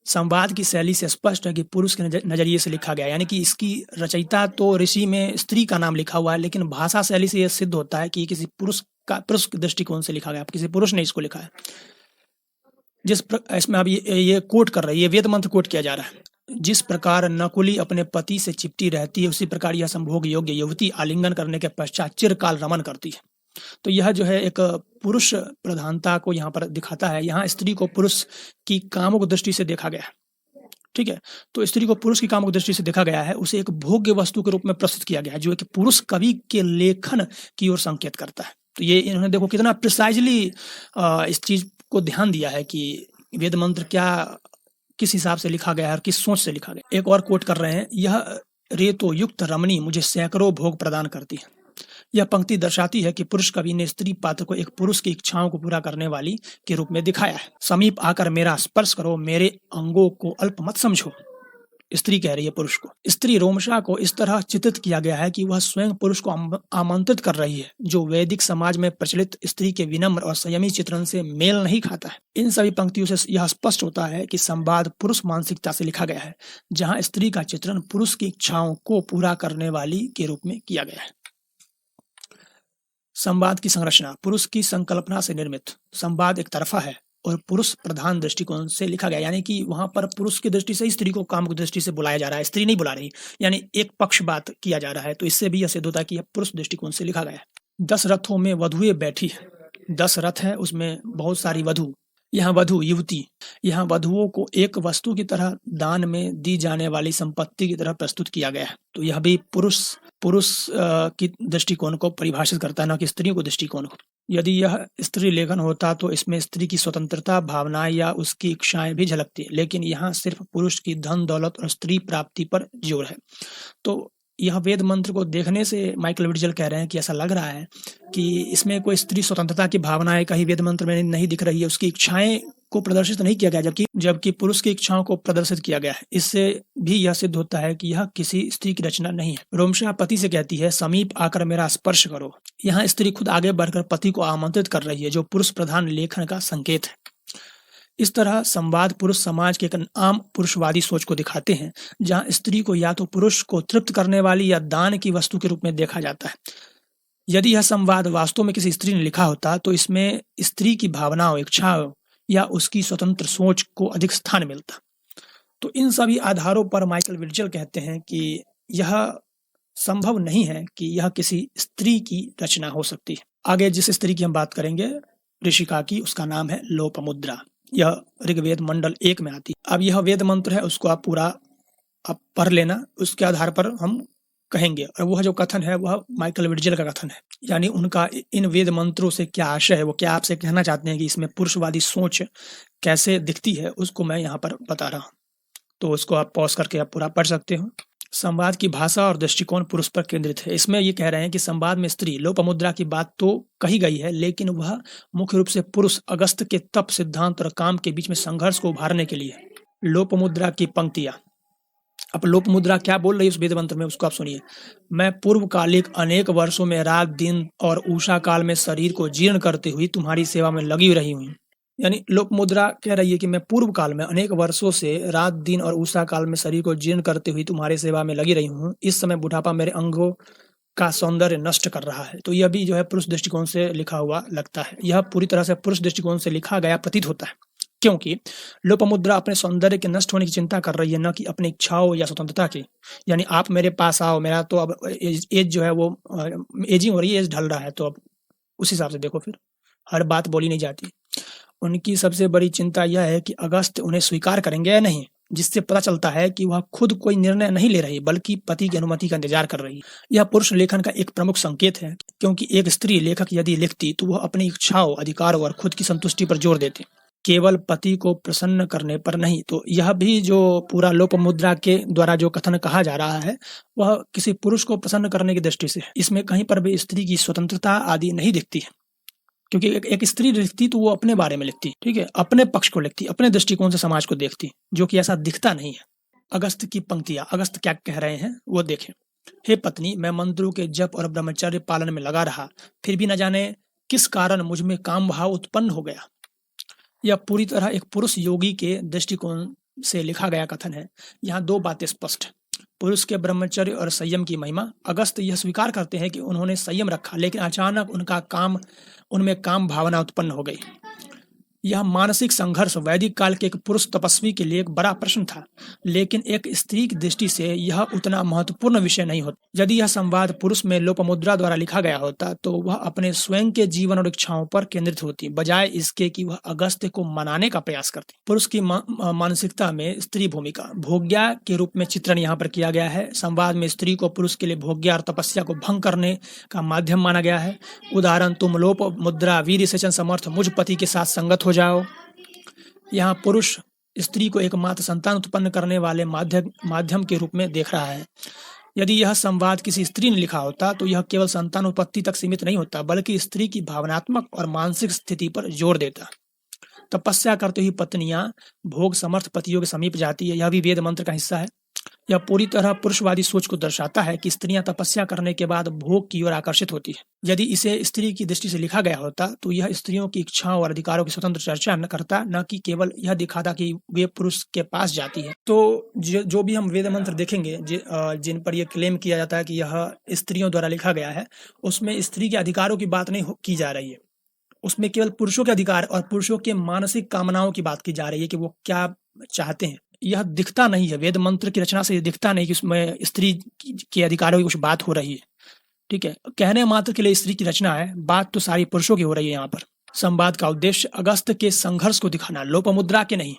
संवाद की शैली से स्पष्ट है कि पुरुष के नजरिए से लिखा गया, यानी कि इसकी रचयिता तो ऋषि में स्त्री का नाम लिखा हुआ है, लेकिन भाषा शैली से यह सिद्ध होता है कि किसी पुरुष के दृष्टिकोण से लिखा गया, किसी पुरुष ने इसको लिखा है। इसमें अब ये कोट कर रहे हैं, ये वेद मंत्र कोट किया जा रहा है। जिस प्रकार नकुली अपने पति से चिपटी रहती है, उसी प्रकार यह संभोग योग्य युवती आलिंगन करने के पश्चात चिरकाल रमन करती है। तो यह जो है एक पुरुष प्रधानता को यहाँ पर दिखाता है। यहाँ स्त्री को पुरुष की कामुक दृष्टि से देखा गया है, ठीक है। तो स्त्री को पुरुष की कामुक दृष्टि से देखा गया है, उसे एक भोग्य वस्तु के रूप में प्रस्तुत किया गया है, जो एक पुरुष कवि के लेखन की ओर संकेत करता है। तो ये इन्होंने देखो कितना प्रिसाइजली इस चीज को ध्यान दिया है कि वेद मंत्र क्या किस हिसाब से लिखा गया है और किस सोच से लिखा गया। एक और कोट कर रहे हैं, यह रेतो युक्त रमणी मुझे सैकड़ों भोग प्रदान करती है। यह पंक्ति दर्शाती है कि पुरुष कवि ने स्त्री पात्र को एक पुरुष की इच्छाओं को पूरा करने वाली के रूप में दिखाया है। समीप आकर मेरा स्पर्श करो, मेरे अंगों को अल्प मत समझो, स्त्री कह रही है पुरुष को। स्त्री रोमशा को इस तरह चित्रित किया गया है कि वह स्वयं पुरुष को आमंत्रित कर रही है, जो वैदिक समाज में प्रचलित स्त्री के विनम्र और संयमी चित्रण से मेल नहीं खाता है। इन सभी पंक्तियों से यह स्पष्ट होता है कि संवाद पुरुष मानसिकता से लिखा गया है, जहाँ स्त्री का चित्रण पुरुष की इच्छाओं को पूरा करने वाली के रूप में किया गया है। संवाद की संरचना पुरुष की संकल्पना से निर्मित। संवाद एक तरफा है और पुरुष प्रधान दृष्टिकोण से लिखा गया, यानी कि वहां पर पुरुष की दृष्टि से स्त्री को कामुक दृष्टि से बुलाया जा रहा है, स्त्री नहीं बुला रही, यानी एक पक्ष बात किया जा रहा है। तो इससे भी यह सिद्ध होता है कि यह पुरुष दृष्टिकोण से लिखा गया है। 10 रथों में वधुएं बैठी है। 10 रथ है, उसमें बहुत सारी वधु। यहाँ वधु युवती, यहाँ वधुओं को एक वस्तु की तरह दान में दी जाने वाली संपत्ति की तरह प्रस्तुत किया गया है। तो यह भी पुरुष की दृष्टिकोण को परिभाषित करता है, न कि स्त्रियों को दृष्टिकोण को। यदि यह स्त्री लेखन होता तो इसमें स्त्री की स्वतंत्रता भावनाएं या उसकी इच्छाएं भी झलकती, लेकिन यहाँ सिर्फ पुरुष की धन दौलत और स्त्री प्राप्ति पर जोर है। तो यह वेद मंत्र को देखने से माइकल विर्जिल कह रहे हैं कि ऐसा लग रहा है कि इसमें कोई स्त्री स्वतंत्रता की भावनाएं कहीं वेद मंत्र में नहीं दिख रही है, उसकी इच्छाएं को प्रदर्शित नहीं किया गया, जबकि पुरुष की इच्छाओं को प्रदर्शित किया गया है। इससे भी यह सिद्ध होता है कि यह किसी स्त्री की रचना नहीं है। रोमशा पति से कहती है, समीप आकर मेरा स्पर्श करो। यहाँ स्त्री खुद आगे बढ़कर पति को आमंत्रित कर रही है, जो पुरुष प्रधान लेखन का संकेत है। इस तरह संवाद पुरुष समाज के एक आम पुरुषवादी सोच को दिखाते हैं, जहां स्त्री को या तो पुरुष को तृप्त करने वाली या दान की वस्तु के रूप में देखा जाता है। यदि यह संवाद वास्तव में किसी स्त्री ने लिखा होता तो इसमें स्त्री की भावनाओं, इच्छाओं या उसकी स्वतंत्र सोच को अधिक स्थान मिलता। तो इन सभी आधारों पर माइकल विर्जिल कहते हैं कि यह संभव नहीं है कि यह किसी स्त्री की रचना हो सकती है। आगे जिस स्त्री की हम बात करेंगे ऋषिका की, उसका नाम है लोपमुद्रा। यह ऋग्वेद मंडल 1 में आती है। अब यह वेद मंत्र है, उसको आप पूरा आप पढ़ लेना, उसके आधार पर हम कहेंगे। और वह जो कथन है वह माइकल विर्जिल का कथन है, यानी उनका इन वेद मंत्रों से क्या आशय है, वो क्या आपसे कहना चाहते हैं कि इसमें पुरुषवादी सोच कैसे दिखती है, उसको मैं यहाँ पर बता रहा हूँ। तो उसको आप पॉज करके आप पूरा पढ़ सकते हो। संवाद की भाषा और दृष्टिकोण पुरुष पर केंद्रित है। इसमें ये कह रहे हैं कि संवाद में स्त्री लोपमुद्रा की बात तो कही गई है, लेकिन वह मुख्य रूप से पुरुष अगस्त के तप, सिद्धांत और काम के बीच में संघर्ष को उभारने के लिए। लोपमुद्रा की पंक्तियां। अब लोपमुद्रा क्या बोल रही है उस वेद मंत्र में, उसको आप सुनिए। मैं पूर्वकालिक अनेक वर्षों में रात दिन और उषा काल में शरीर को जीर्ण करते हुई तुम्हारी सेवा में लगी रही हूँ। यानी लोपमुद्रा कह रही है कि मैं पूर्व काल में अनेक वर्षों से रात दिन और उषा काल में शरीर को जीर्ण करते हुई तुम्हारी सेवा में लगी रही हूँ। इस समय बुढ़ापा मेरे अंगों का सौंदर्य नष्ट कर रहा है। तो यह भी जो है पुरुष दृष्टिकोण से लिखा हुआ लगता है। यह पूरी तरह से पुरुष दृष्टिकोण से लिखा गया प्रतीत होता है, क्योंकि लोपमुद्रा अपने सौंदर्य के नष्ट होने की चिंता कर रही है, न कि अपनी इच्छाओं या स्वतंत्रता की। यानी आप मेरे पास आओ, मेरा तो अब एज जो है वो एजिंग हो रही है, एज ढल रहा है, तो अब उस हिसाब से देखो, फिर हर बात बोली नहीं जाती। उनकी सबसे बड़ी चिंता यह है कि अगस्त उन्हें स्वीकार करेंगे या नहीं, जिससे पता चलता है कि वह खुद कोई निर्णय नहीं ले रही, बल्कि पति की अनुमति का इंतजार कर रही है। यह पुरुष लेखन का एक प्रमुख संकेत है, क्योंकि एक स्त्री लेखक यदि लिखती तो वह अपनी इच्छाओं, अधिकारों और खुद की संतुष्टि पर जोर देती, केवल पति को प्रसन्न करने पर नहीं। तो यह भी जो पूरा लोपमुद्रा के द्वारा जो कथन कहा जा रहा है वह किसी पुरुष को प्रसन्न करने की दृष्टि से है। इसमें कहीं पर भी स्त्री की स्वतंत्रता आदि नहीं दिखती है, क्योंकि एक स्त्री लिखती तो वो अपने बारे में लिखती, ठीक है, अपने पक्ष को लिखती, अपने दृष्टिकोण से समाज को देखती, जो कि ऐसा दिखता नहीं है। अगस्त की पंक्तियां, अगस्त क्या कह रहे हैं वो देखें। हे पत्नी, मैं मंत्रों के जप और ब्रह्मचर्य पालन में लगा रहा, फिर भी न जाने किस कारण मुझ में काम भाव उत्पन्न हो गया। यह पूरी तरह एक पुरुष योगी के दृष्टिकोण से लिखा गया कथन है। यहाँ दो बातें स्पष्ट है। पुरुष के ब्रह्मचर्य और संयम की महिमा। अगस्त यह स्वीकार करते हैं कि उन्होंने संयम रखा, लेकिन अचानक उनमें काम भावना उत्पन्न हो गई। यह मानसिक संघर्ष वैदिक काल के एक पुरुष तपस्वी के लिए एक बड़ा प्रश्न था, लेकिन एक स्त्री की दृष्टि से यह उतना महत्वपूर्ण विषय नहीं होता। यदि यह संवाद पुरुष में लोपमुद्रा द्वारा लिखा गया होता तो वह अपने स्वयं के जीवन और इच्छाओं पर केंद्रित होती, बजाय इसके कि वह अगस्त को मनाने का प्रयास करती। पुरुष की मानसिकता में स्त्री भूमिका भोग्या के रूप में चित्रण यहाँ पर किया गया है। संवाद में स्त्री को पुरुष के लिए भोग्या और तपस्या को भंग करने का माध्यम माना गया है। उदाहरण, तुम लोपमुद्रा वीर सेचन समर्थ, मुझ पति के साथ संगत हो जाओ। यहाँ पुरुष स्त्री को एकमात्र संतान उत्पन्न करने वाले माध्यम के रूप में देख रहा है। यदि यह संवाद किसी स्त्री ने लिखा होता तो यह केवल संतान उत्पत्ति तक सीमित नहीं होता, बल्कि स्त्री की भावनात्मक और मानसिक स्थिति पर जोर देता। तपस्या करते हुए पत्नियां भोग समर्थ पतियों के समीप जाती है, यह भी वेद मंत्र का हिस्सा है। यह पूरी तरह पुरुषवादी सोच को दर्शाता है कि स्त्रियां तपस्या करने के बाद भोग की ओर आकर्षित होती है। यदि इसे स्त्री की दृष्टि से लिखा गया होता तो यह स्त्रियों की इच्छाओं और अधिकारों की स्वतंत्र चर्चा न करता, न कि केवल यह दिखाता कि वे पुरुष के पास जाती है। तो जो भी हम वेद मंत्र देखेंगे जिन पर यह क्लेम किया जाता है कि यह स्त्रियों द्वारा लिखा गया है, उसमें स्त्री के अधिकारों की बात नहीं की जा रही है। उसमें केवल पुरुषों के अधिकार और पुरुषों के मानसिक कामनाओं की बात की जा रही है कि वो क्या चाहते हैं। यह दिखता नहीं है, वेद मंत्र की रचना से यह दिखता नहीं कि उसमें स्त्री के अधिकारों की कुछ बात हो रही है, ठीक है। कहने मात्र के लिए स्त्री की रचना है, बात तो सारी पुरुषों की हो रही है। यहाँ पर संवाद का उद्देश्य अगस्त के संघर्ष को दिखाना, लोपमुद्रा के नहीं।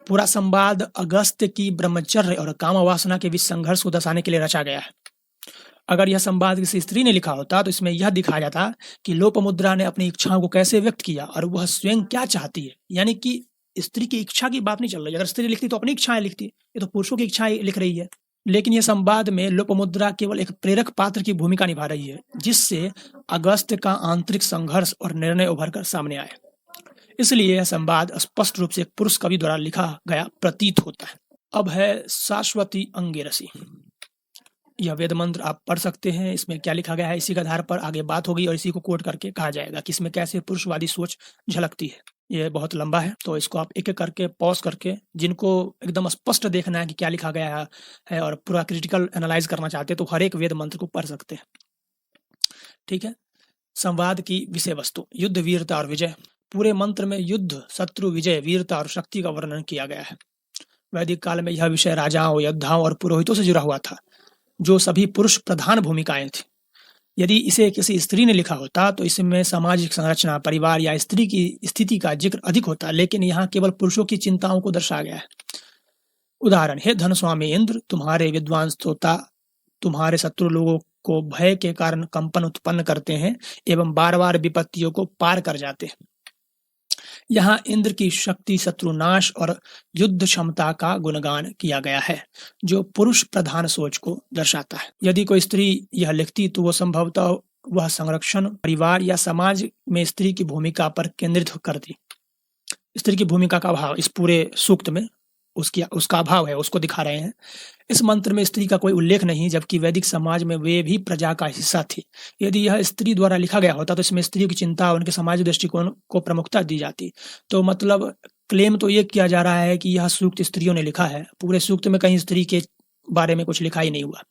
पूरा संवाद अगस्त की ब्रह्मचर्य और काम वासना के बीच संघर्ष को दर्शाने के लिए रचा गया है। अगर यह संवाद किसी स्त्री ने लिखा होता तो इसमें यह दिखाया जाता कि लोपमुद्रा ने अपनी इच्छाओं को कैसे व्यक्त किया और वह स्वयं क्या चाहती है। यानी कि स्त्री की इच्छा की बात नहीं चल रही। अगर स्त्री लिखती तो अपनी इच्छाएं लिखती, ये तो पुरुषों की इच्छाएं लिख रही है। लेकिन यह संवाद में लोपमुद्रा केवल एक प्रेरक पात्र की भूमिका निभा रही है, जिससे अगस्त का आंतरिक संघर्ष और निर्णय उभर कर सामने आए। इसलिए यह संवाद स्पष्ट रूप से एक पुरुष कवि द्वारा लिखा गया प्रतीत होता है। अब है शाश्वती अंगिरसी। यह वेद मंत्र आप पढ़ सकते हैं, इसमें क्या लिखा गया है इसी के आधार पर आगे बात होगी और इसी को कोट करके कहा जाएगा कि इसमें कैसे पुरुषवादी सोच झलकती है। ये बहुत लंबा है, तो इसको आप एक-एक करके पॉज़ करके, जिनको एकदम स्पष्ट देखना है कि क्या लिखा गया है और पूरा क्रिटिकल एनालाइज़ करना चाहते हैं, तो हर एक वेद मंत्र को पढ़ सकते हैं। ठीक है? संवाद की विषय वस्तु, युद्ध, वीरता और विजय। पूरे मंत्र में युद्ध, शत्रु, विजय, वीरता और शक्ति का वर्णन किया गया है। वैदिक काल में यह विषय राजाओं, योद्धाओं और पुरोहितों से जुड़ा हुआ था, जो सभी पुरुष प्रधान भूमिकाएं थी। यदि इसे किसी स्त्री ने लिखा होता तो इसमें सामाजिक संरचना, परिवार या स्त्री की स्थिति का जिक्र अधिक होता, लेकिन यहाँ केवल पुरुषों की चिंताओं को दर्शाया गया है। उदाहरण: हे धन स्वामी इंद्र, तुम्हारे विद्वान श्रोता तुम्हारे शत्रु लोगों को भय के कारण कंपन उत्पन्न करते हैं एवं बार बार विपत्तियों को पार कर जाते हैं। यहाँ इंद्र की शक्ति, शत्रुनाश और युद्ध क्षमता का गुणगान किया गया है, जो पुरुष प्रधान सोच को दर्शाता है। यदि कोई स्त्री यह लिखती तो वो संभवतः वह संरक्षण, परिवार या समाज में स्त्री की भूमिका पर केंद्रित करती। स्त्री की भूमिका का अभाव इस पूरे सूक्त में उसका अभाव है, उसको दिखा रहे हैं। इस मंत्र में स्त्री का कोई उल्लेख नहीं, जबकि वैदिक समाज में वे भी प्रजा का हिस्सा थी। यदि यह स्त्री द्वारा लिखा गया होता तो इसमें स्त्री की चिंता, उनके समाज दृष्टिकोण को प्रमुखता दी जाती। तो मतलब क्लेम तो ये किया जा रहा है कि यह सूक्त स्त्रियों ने लिखा है। पूरे सूक्त में कहीं स्त्री के बारे में कुछ लिखा ही नहीं हुआ,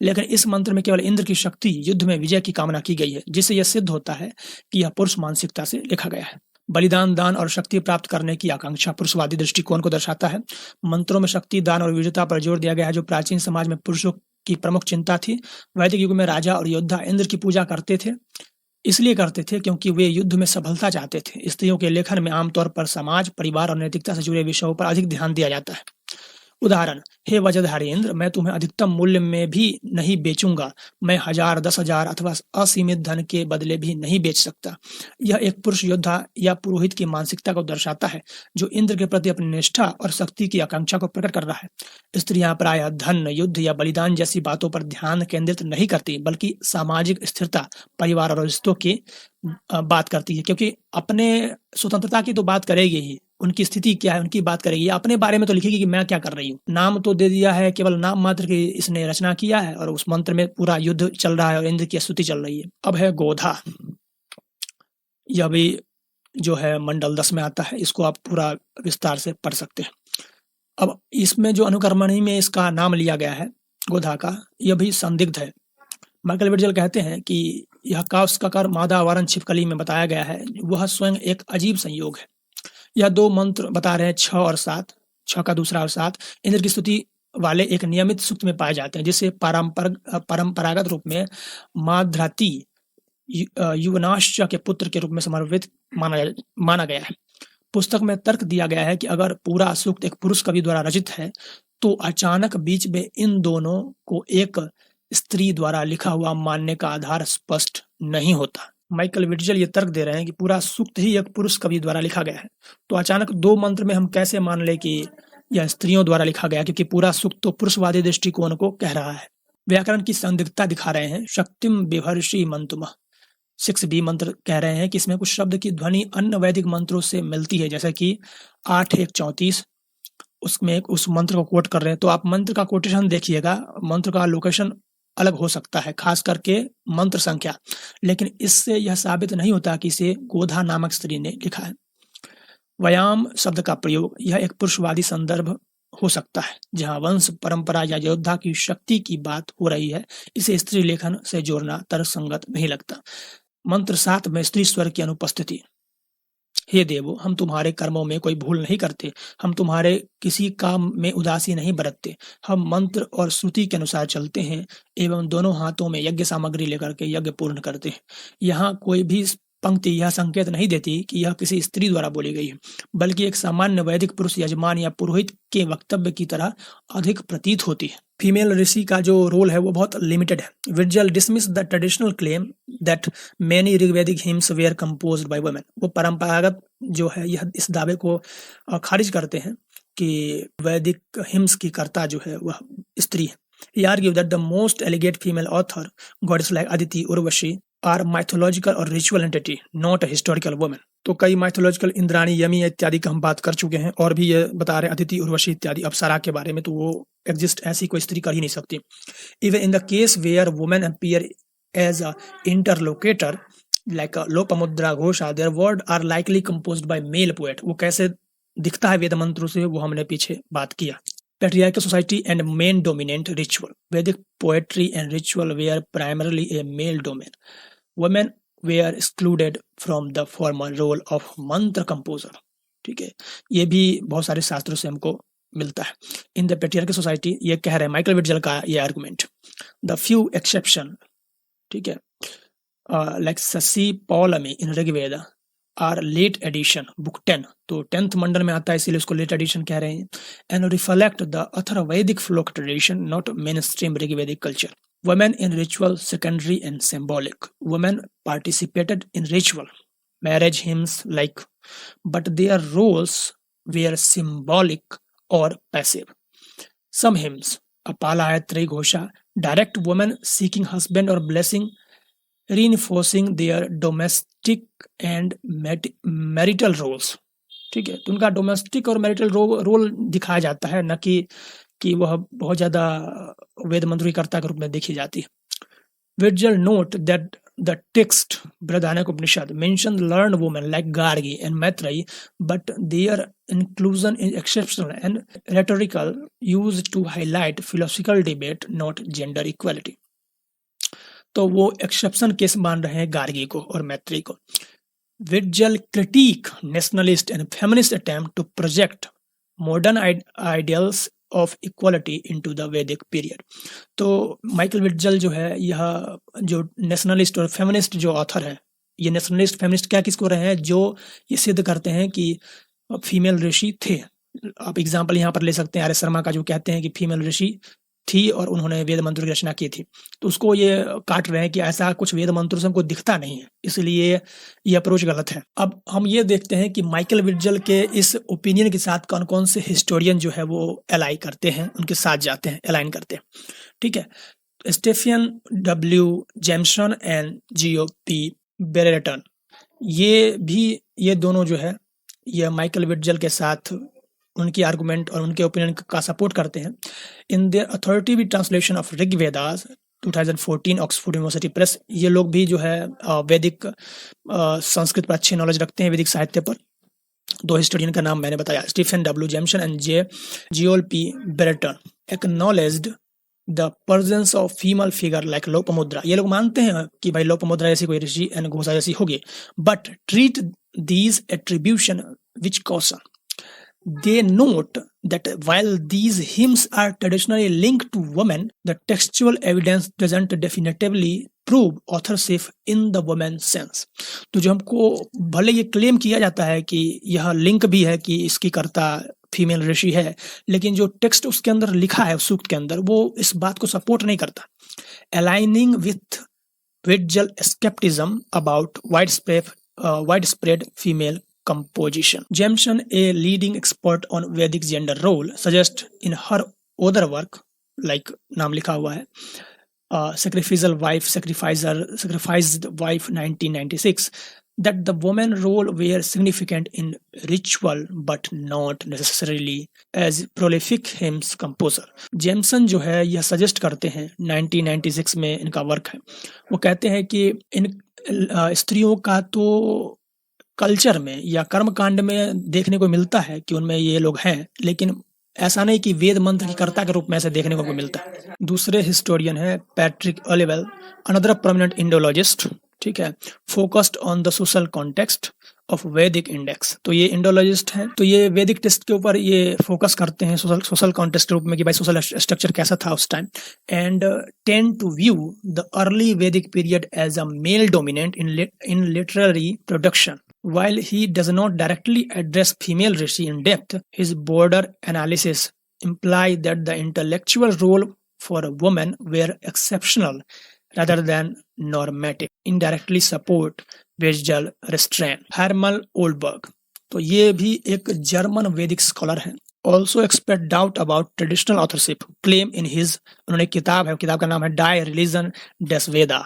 लेकिन इस मंत्र में केवल इंद्र की शक्ति, युद्ध में विजय की कामना की गई है, जिससे यह सिद्ध होता है कि यह पुरुष मानसिकता से लिखा गया है। बलिदान, दान और शक्ति प्राप्त करने की आकांक्षा पुरुषवादी दृष्टिकोण को दर्शाता है। मंत्रों में शक्ति, दान और वीरता पर जोर दिया गया है, जो प्राचीन समाज में पुरुषों की प्रमुख चिंता थी। वैदिक युग में राजा और योद्धा इंद्र की पूजा करते थे, इसलिए करते थे क्योंकि वे युद्ध में सफलता चाहते थे। स्त्रियों के लेखन में आमतौर पर समाज, परिवार और नैतिकता से जुड़े विषयों पर अधिक ध्यान दिया जाता है। उदाहरण: हे वज्रधारी इंद्र, मैं तुम्हें अधिकतम मूल्य में भी नहीं बेचूंगा। मैं 1000, 10,000 अथवा असीमित धन के बदले भी नहीं बेच सकता। यह एक पुरुष योद्धा या पुरोहित की मानसिकता को दर्शाता है, जो इंद्र के प्रति अपनी निष्ठा और शक्ति की आकांक्षा को प्रकट कर रहा है। स्त्रियां प्रायः धन, युद्ध या बलिदान जैसी बातों पर ध्यान केंद्रित नहीं करती, बल्कि सामाजिक स्थिरता, परिवार और रिश्तों की बात करती है, क्योंकि अपने स्वतंत्रता की तो बात करेगी ही, उनकी स्थिति क्या है उनकी बात करेगी, अपने बारे में तो लिखेगी कि मैं क्या कर रही हूँ। नाम तो दे दिया है, केवल नाम मात्र की इसने रचना किया है, और उस मंत्र में पूरा युद्ध चल रहा है और इंद्र की स्तुति चल रही है। अब है गोधा। यह भी जो है मंडल 10 में आता है, इसको आप पूरा विस्तार से पढ़ सकते हैं। अब इसमें जो अनुकर्मणी में इसका नाम लिया गया है गोधा का, यह भी संदिग्ध है। माइकल विट्ज़ेल कहते हैं कि यह काव्स का कर मादा वारन छिपकली में बताया गया है, वह स्वयं एक अजीब संयोग है। यह 2 मंत्र बता रहे हैं 6 और 7, 6 का दूसरा और 7 इंद्र की स्तुति वाले एक नियमित सूक्त में पाए जाते हैं, जिसे परंपरागत रूप में माद्राती युवनाश्च के पुत्र के रूप में समर्पित माना गया है। पुस्तक में तर्क दिया गया है कि अगर पूरा सूक्त एक पुरुष कवि द्वारा रचित है, तो अचानक बीच में इन दोनों को एक स्त्री द्वारा लिखा हुआ मानने का आधार स्पष्ट नहीं होता। माइकल विट्ज़ेल ये तर्क दे रहे हैं कि पूरा सूक्त ही एक पुरुष कवि द्वारा लिखा गया है, तो अचानक 2 मंत्र में हम कैसे मान ले कि यह स्त्रियों द्वारा लिखा गया, क्योंकि पूरा सूक्त तो पुरुषवादी दृष्टिकोण को कह रहा है। व्याकरण की संदिग्धता दिखा रहे हैं। शक्तिम बिभर्षि मंतुमः 6b मंत्र कह रहे हैं कि इसमें कुछ शब्द की ध्वनि अन्य वैदिक मंत्रों से मिलती है, जैसे कि 8:1:34 उसमें उस मंत्र को कोट कर रहे हैं। तो आप मंत्र का कोटेशन देखिएगा, मंत्र का लोकेशन अलग हो सकता है, खास करके मंत्र संख्या, लेकिन इससे यह साबित नहीं होता कि इसे गोधा नामक स्त्री ने लिखा है। व्यायाम शब्द का प्रयोग, यह एक पुरुषवादी संदर्भ हो सकता है, जहां वंश, परंपरा या योद्धा की शक्ति की बात हो रही है। इसे स्त्री लेखन से जोड़ना तर्कसंगत नहीं लगता। मंत्र 7 में स्त्री स्वर की अनुपस्थिति। हे देवो, हम तुम्हारे कर्मों में कोई भूल नहीं करते, हम तुम्हारे किसी काम में उदासी नहीं बरतते। हम मंत्र और श्रुति के अनुसार चलते हैं एवं दोनों हाथों में यज्ञ सामग्री लेकर के यज्ञ पूर्ण करते हैं। यहाँ कोई भी पंक्ति यह संकेत नहीं देती कि यह किसी स्त्री द्वारा बोली गई है, बल्कि एक सामान्य वैदिक पुरुष यजमान या पुरोहित के वक्तव्य की तरह अधिक प्रतीत होती है। फीमेल ऋषि का जो रोल है वो बहुत लिमिटेड है। Witzel dismiss the traditional claim that many Rigvedic hymns were composed by women. वो परंपरागत जो है यह इस दावे को खारिज करते हैं कि वैदिक हिम्स की कर्ता जो है वह स्त्री है। He argued that the most elegant female author, goddess like Aditi, Urvashi, are mythological or ritual entity, not a historical woman. तो कई माइथोलॉजिकल इंद्राणी, यमी इत्यादि का हम बात कर चुके हैं, और भी ये बता रहे हैं अदिति, उर्वशी इत्यादि अप्सरा के बारे में, तो वो एग्जिस्ट ऐसी कोई स्त्री कर ही नहीं सकती। Even in the case where women appear as a interlocutor like Lopamudra Ghosha, their word are likely composed by male poet. वो कैसे दिखता है वेद मंत्रों से, वो हमने पीछे बात किया। Patriarchal society and men dominant ritual. Vedic poetry and ritual were primarily a male domain. Women were excluded from the formal role of mantra composer. ठीक है, ये भी बहुत सारे शास्त्रों से हमको मिलता है। इन द पेट्रियार्कल सोसाइटी, ये कह रहे हैं माइकल विट्जल का ये आर्गुमेंट। द फ्यू एक्सेप्शन, ठीक है, like Shashi Paulomi in Rigveda are late addition, book 10, तो 10th मंडल में आता है, इसीलिए उसको लेट एडिशन कह रहे हैं। And reflect the Atharvavedic folk tradition, not mainstream Rigvedic culture. Women in ritual, secondary and symbolic. Women participated in ritual, marriage hymns like, but their roles were symbolic or passive. Some hymns, Apalahayatri Ghosha, direct women seeking husband or blessing, reinforcing their domestic and marital roles. ठीक है, तो उनका domestic और marital role दिखाया जाता है, न कि वह बहुत ज़्यादा वेद मंत्रीकर्ता के रूप में देखी जाती है। Witzel note that the text Brihadaranyakopanishad mention learned women like Gargi and Maitreyi, but their inclusion is exceptional and rhetorical, used to highlight philosophical debate, not gender equality. तो वो एक्सेप्शन केस मान रहे हैं गार्गी को और मैत्रेयी को। Witzel critic nationalist and feminist attempt to project modern ideals of equality into the Vedic period. तो Michael Witzel जो है, यह जो नेशनलिस्ट और फेमिनिस्ट जो ऑथर है, ये नेशनलिस्ट फेमिनिस्ट क्या किसको रहे हैं, जो ये सिद्ध करते हैं कि फीमेल ऋषि थे। आप एग्जाम्पल यहाँ पर ले सकते हैं आर्य शर्मा का, जो कहते हैं कि फीमेल ऋषि थी और उन्होंने वेद मंत्रों की रचना की थी। तो उसको ये काट रहे हैं कि ऐसा कुछ वेद मंत्रों से हमको दिखता नहीं है, इसलिए ये अप्रोच गलत है। अब हम ये देखते हैं कि माइकल विट्जल के इस ओपिनियन के साथ कौन कौन से हिस्टोरियन जो है वो अलाई करते हैं, उनके साथ जाते हैं, अलाइन करते हैं। ठीक है, स्टेफियन डब्ल्यू जेमसन एंड G.O.P. बेरेटन, ये दोनों जो है ये माइकल विट्जल के साथ उनकी आर्गुमेंट और उनके ओपिनियन का सपोर्ट करते हैं। In their authoritative translation of Rigvedas 2014 Oxford University Press, ये लोग भी जो है वैदिक संस्कृत पर अच्छी नॉलेज रखते हैं, वैदिक साहित्य पर। दो हिस्टोरियन का नाम मैंने बताया, Stephen W Jamison and G.O.P. Brereton, acknowledged the presence of female figure like Lopamudra. ये लोग मानते हैं कि भाई लोपामुद्रा जैसी कोई ऋषि एंड घोषा जैसी होगी, but treat these attribution which caution. They note that while these hymns are traditionally linked to women, the textual evidence doesn't definitively prove authorship in the woman sense. तो जो हमको भले ये क्लेम किया जाता है कि यह लिंक भी है कि इसकी कर्ता फीमेल ऋषि है, लेकिन जो टेक्स्ट उसके अंदर लिखा है सूक्त के अंदर, वो इस बात को सपोर्ट नहीं करता। Aligning with Wittgel skepticism about widespread female composition. Jemson, a leading expert on Vedic gender role, suggests in her other work, like नाम लिखा हुआ है, Sacrificed Wife 1996, that the women role were significant in ritual but not necessarily as prolific hymns composer. Jamison जो है यह suggest करते हैं, 1996 में इनका वर्क है, वो कहते हैं कि इन स्त्रियों का तो कल्चर में या कर्मकांड में देखने को मिलता है कि उनमें ये लोग हैं, लेकिन ऐसा नहीं कि वेद मंत्र की कर्ता के रूप में ऐसे देखने को मिलता है। दूसरे हिस्टोरियन है पैट्रिक ओलिवेल, अनदर प्रोमिनेंट इंडोलॉजिस्ट, ठीक है, focused on the social context of वैदिक इंडेक्स। तो ये इंडोलॉजिस्ट हैं, तो ये वैदिक टेक्स्ट के ऊपर ये फोकस करते हैं सोशल कॉन्टेक्स्ट के रूप में कि भाई सोशल स्ट्रक्चर कैसा था उस time, and tend to view the early Vedic period as a male dominant in literary production. While he does not directly address female rishi in depth, his broader analysis implies that the intellectual role for a woman were exceptional rather than normative. Indirectly support Wittgel restraint. Hermann Oldberg, तो ये भी एक German वैदिक scholar हैं, also expressed doubt about traditional authorship. Claim in his, उन्होंने किताब है, किताब का नाम है Die Religion des Veda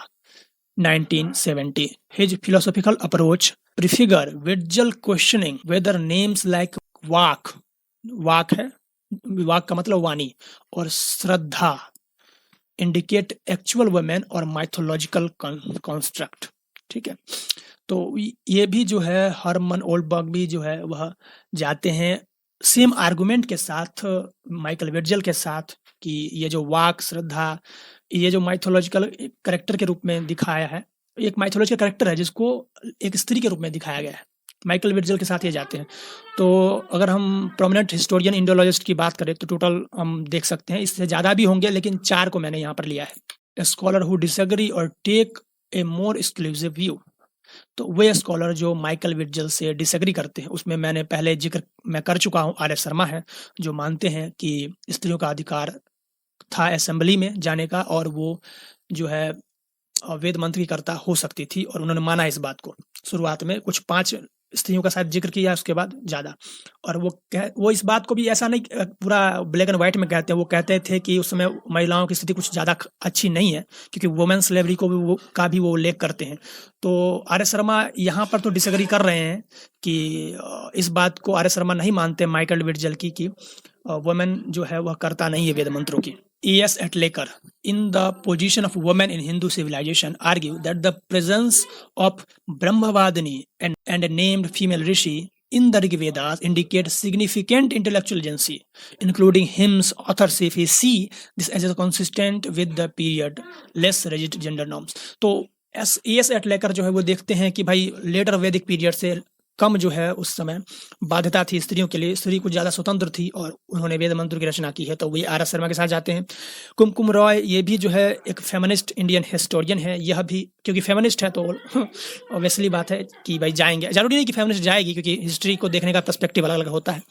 1970. His philosophical approach prefigure Wittgel questioning whether names like वाक है, वाक का मतलब वाणी, और श्रद्धा indicate actual women or mythological construct. ठीक है। तो ये भी जो है हरमन ओल्डबर्ग भी जो है वह जाते हैं सेम आर्गुमेंट के साथ माइकल विट्जेल के साथ कि ये जो वाक श्रद्धा, ये जो माइथोलॉजिकल कैरेक्टर के रूप में दिखाया है, एक माइथोलॉजिकल कैरेक्टर है जिसको एक स्त्री के रूप में दिखाया गया है, माइकल विट्जेल के साथ ये जाते हैं। तो अगर हम प्रोमिनेंट हिस्टोरियन इंडोलॉजिस्ट की बात करें तो टोटल हम देख सकते हैं, इससे ज़्यादा भी होंगे लेकिन 4 को मैंने यहाँ पर लिया है। ए स्कॉलर हु डिसएग्री और take a more exclusive view, तो वे स्कॉलर जो माइकल विट्जेल से डिसएग्री करते हैं, उसमें मैंने पहले जिक्र मैं कर चुका हूँ, आर एस शर्मा है, जो मानते हैं कि स्त्रियों का अधिकार था असेंबली में जाने का और वो जो है वेद मंत्र की कर्ता हो सकती थी, और उन्होंने माना इस बात को। शुरुआत में कुछ 5 स्त्रियों का शायद जिक्र किया, उसके बाद ज़्यादा। और वो इस बात को भी ऐसा नहीं पूरा ब्लैक एंड व्हाइट में कहते हैं, वो कहते थे कि उस समय महिलाओं की स्थिति कुछ ज़्यादा अच्छी नहीं है, क्योंकि वुमेन स्लेवरी को भी वो उल्लेख करते हैं। तो आर एस शर्मा यहाँ पर तो डिसएग्री कर रहे हैं कि इस बात को आर एस शर्मा नहीं मानते माइकल विट्जेल की कि वुमेन जो है वह कर्ता नहीं है वेद मंत्रों की। E.S. Atlaker, in the position of women in Hindu civilization, argue that the presence of Brahmavadini and a named female rishi in the Rig Vedas indicates significant intellectual agency, including hymns, authorship. He see this as consistent with the period, less rigid gender norms. तो E.S. Atlaker जो है वो देखते हैं कि भाई letter वैदिक period से कम जो है उस समय बाध्यता थी स्त्रियों के लिए, स्त्री कुछ ज़्यादा स्वतंत्र थी और उन्होंने वेद मंत्र की रचना की है। तो वे आर एस शर्मा के साथ जाते हैं। कुमकुम रॉय ये भी जो है एक फेमिनिस्ट इंडियन हिस्टोरियन है, यह भी क्योंकि फेमिनिस्ट है तो ऑब्वियसली बात है कि भाई जाएंगे। जरूरी नहीं कि फेमिनिस्ट जाएगी, क्योंकि हिस्ट्री को देखने का पर्सपेक्टिव अलग अलग होता है,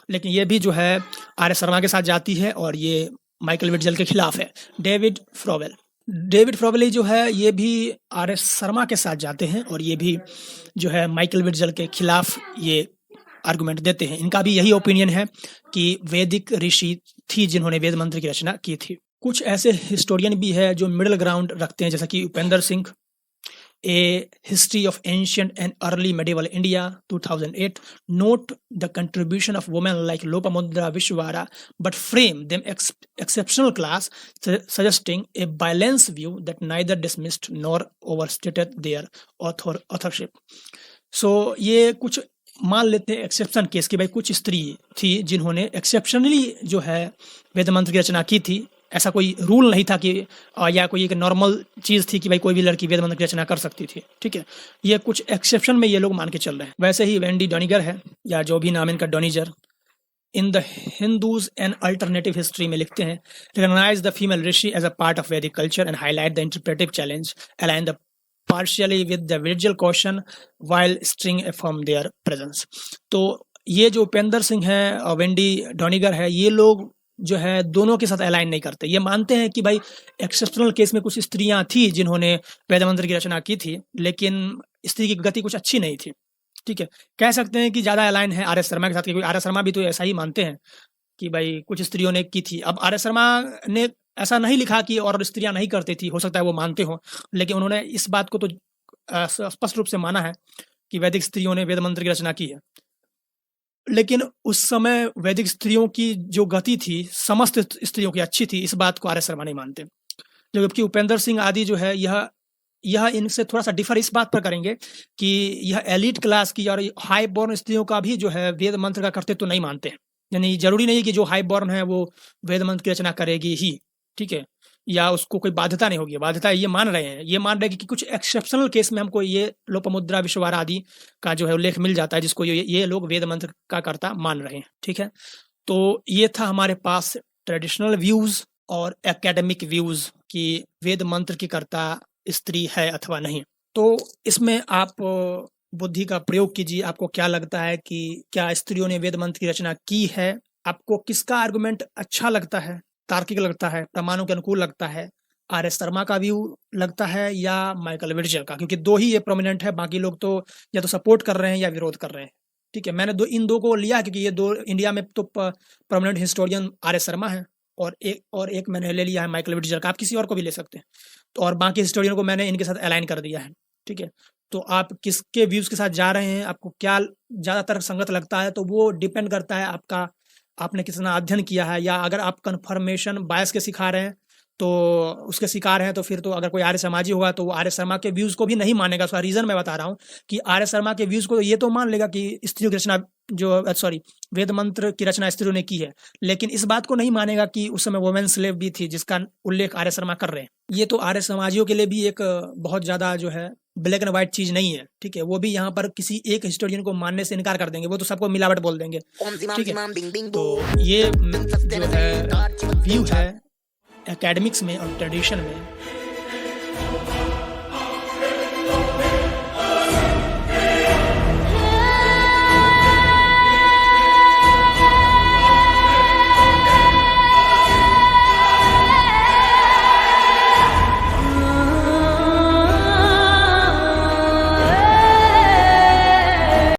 लेकिन ये भी जो है आर एस शर्मा के साथ जाती है और ये माइकल विट्जेल के खिलाफ है। डेविड फ्रोवेल जो है ये भी आर एस शर्मा के साथ जाते हैं और ये भी जो है माइकल विट्जेल के खिलाफ ये आर्गुमेंट देते हैं। इनका भी यही ओपिनियन है कि वैदिक ऋषि थी जिन्होंने वेद मंत्र की रचना की थी। कुछ ऐसे हिस्टोरियन भी है जो मिडिल ग्राउंड रखते हैं, जैसा कि Upendra Singh, a history of ancient and early medieval India 2008 note the contribution of women like Lopamudra Vishwara but frame them exceptional class, suggesting a balanced view that neither dismissed nor overstated their authorship. So ये कुछ मान लेते हैं exception case कि भाई कुछ स्त्री थी जिन्होंने एक्सेप्शनली जो है वेद मंत्र की रचना की थी। ऐसा कोई रूल नहीं था कि या कोई एक नॉर्मल चीज़ थी कि भाई कोई भी लड़की वेद मंत्र की रचना कर सकती थी। ठीक है, ये कुछ एक्सेप्शन में ये लोग मान के चल रहे हैं। वैसे ही वेंडी डॉनिगर है, या जो भी नाम इनका Doniger, in the Hindus and alternative history में लिखते हैं, recognize the female rishi as a part of Vedic culture and highlight the interpretive challenge align the partially with the Virgil caution while string affirm their presence. तो ये जो उपेंद्र सिंह है, Wendy डॉनिगर है, ये लोग जो है दोनों के साथ अलाइन नहीं करते। ये मानते हैं कि भाई एक्सेप्शनल केस में कुछ स्त्रियां थी जिन्होंने वेद मंत्र की रचना की थी, लेकिन स्त्री की गति कुछ अच्छी नहीं थी। ठीक है, कह सकते हैं कि ज़्यादा अलाइन है आर एस शर्मा के साथ, क्योंकि आर एस शर्मा भी तो ऐसा ही मानते हैं कि भाई कुछ स्त्रियों ने की थी। अब आर एस शर्मा ने ऐसा नहीं लिखा कि और स्त्रियां नहीं करती थी, हो सकता है वो मानते हो, लेकिन उन्होंने इस बात को तो स्पष्ट रूप से माना है कि वैदिक स्त्रियों ने वेद मंत्र की रचना की है। लेकिन उस समय वैदिक स्त्रियों की जो गति थी समस्त स्त्रियों की अच्छी थी, इस बात को आर एस शर्मा नहीं मानते। जबकि उपेंद्र सिंह आदि जो है यह इनसे थोड़ा सा डिफर इस बात पर करेंगे कि यह एलिट क्लास की और हाई बॉर्न स्त्रियों का भी जो है वेद मंत्र का कर्तव्य तो नहीं मानते हैं। यानी जरूरी नहीं कि जो हाई बॉर्न है वो वेद मंत्र की रचना करेगी ही, ठीक है, या उसको कोई बाध्यता नहीं होगी। बाध्यता ये मान रहे हैं कि कुछ एक्सेप्शनल केस में हमको ये लोपमुद्रा विश्ववारा आदि का जो है उल्लेख मिल जाता है, जिसको ये लोग वेद मंत्र का कर्ता मान रहे हैं। ठीक है, तो ये था हमारे पास ट्रेडिशनल व्यूज और एकेडमिक व्यूज कि वेद मंत्र की कर्ता स्त्री है अथवा नहीं। तो इसमें आप बुद्धि का प्रयोग कीजिए। आपको क्या लगता है कि क्या स्त्रियों ने वेद मंत्र की रचना की है? आपको किसका आर्गुमेंट अच्छा लगता है, तार्किक लगता है, प्रमाणों के अनुकूल लगता है? आर एस शर्मा का व्यू लगता है या माइकल विट्जेल का? क्योंकि दो ही ये प्रोमिनेंट है, बाकी लोग तो या तो सपोर्ट कर रहे हैं या विरोध कर रहे हैं। ठीक है, मैंने इन दो को लिया क्योंकि ये दो इंडिया में तो prominent historian R S Sharma है और एक मैंने ले लिया है माइकल विट्जेल का। आप किसी और को भी ले सकते हैं, तो और बाकी हिस्टोरियन को मैंने इनके साथ अलाइन कर दिया है। ठीक है, तो आप किसके व्यूज के साथ जा रहे हैं, आपको क्या ज़्यादातर संगत लगता है, तो वो डिपेंड करता है आपने कितना अध्ययन किया है, या अगर आप कन्फर्मेशन बायस के सिखा रहे हैं तो उसके शिकार हैं, तो फिर तो अगर कोई आर्य समाजी होगा तो वो आर्य शर्मा के व्यूज़ को भी नहीं मानेगा। उसका रीज़न मैं बता रहा हूँ कि आर्य शर्मा के व्यूज़ को ये तो मान लेगा कि स्त्रियों की रचना जो सॉरी वेद मंत्र की रचना स्त्रियों ने की है, लेकिन इस बात को नहीं मानेगा कि उस समय वुमेन स्लेव भी थी, जिसका उल्लेख आर्य शर्मा कर रहे हैं। ये तो आर्य समाजियों के लिए भी एक बहुत ज़्यादा जो है ब्लैक एंड व्हाइट चीज़ नहीं है, ठीक है। वो भी यहाँ पर किसी एक हिस्टोरियन को मानने से इनकार कर देंगे, वो तो सबको मिलावट बोल देंगे, ठीक है। तो ये जो है व्यू है एकेडमिक्स में और ट्रेडिशन में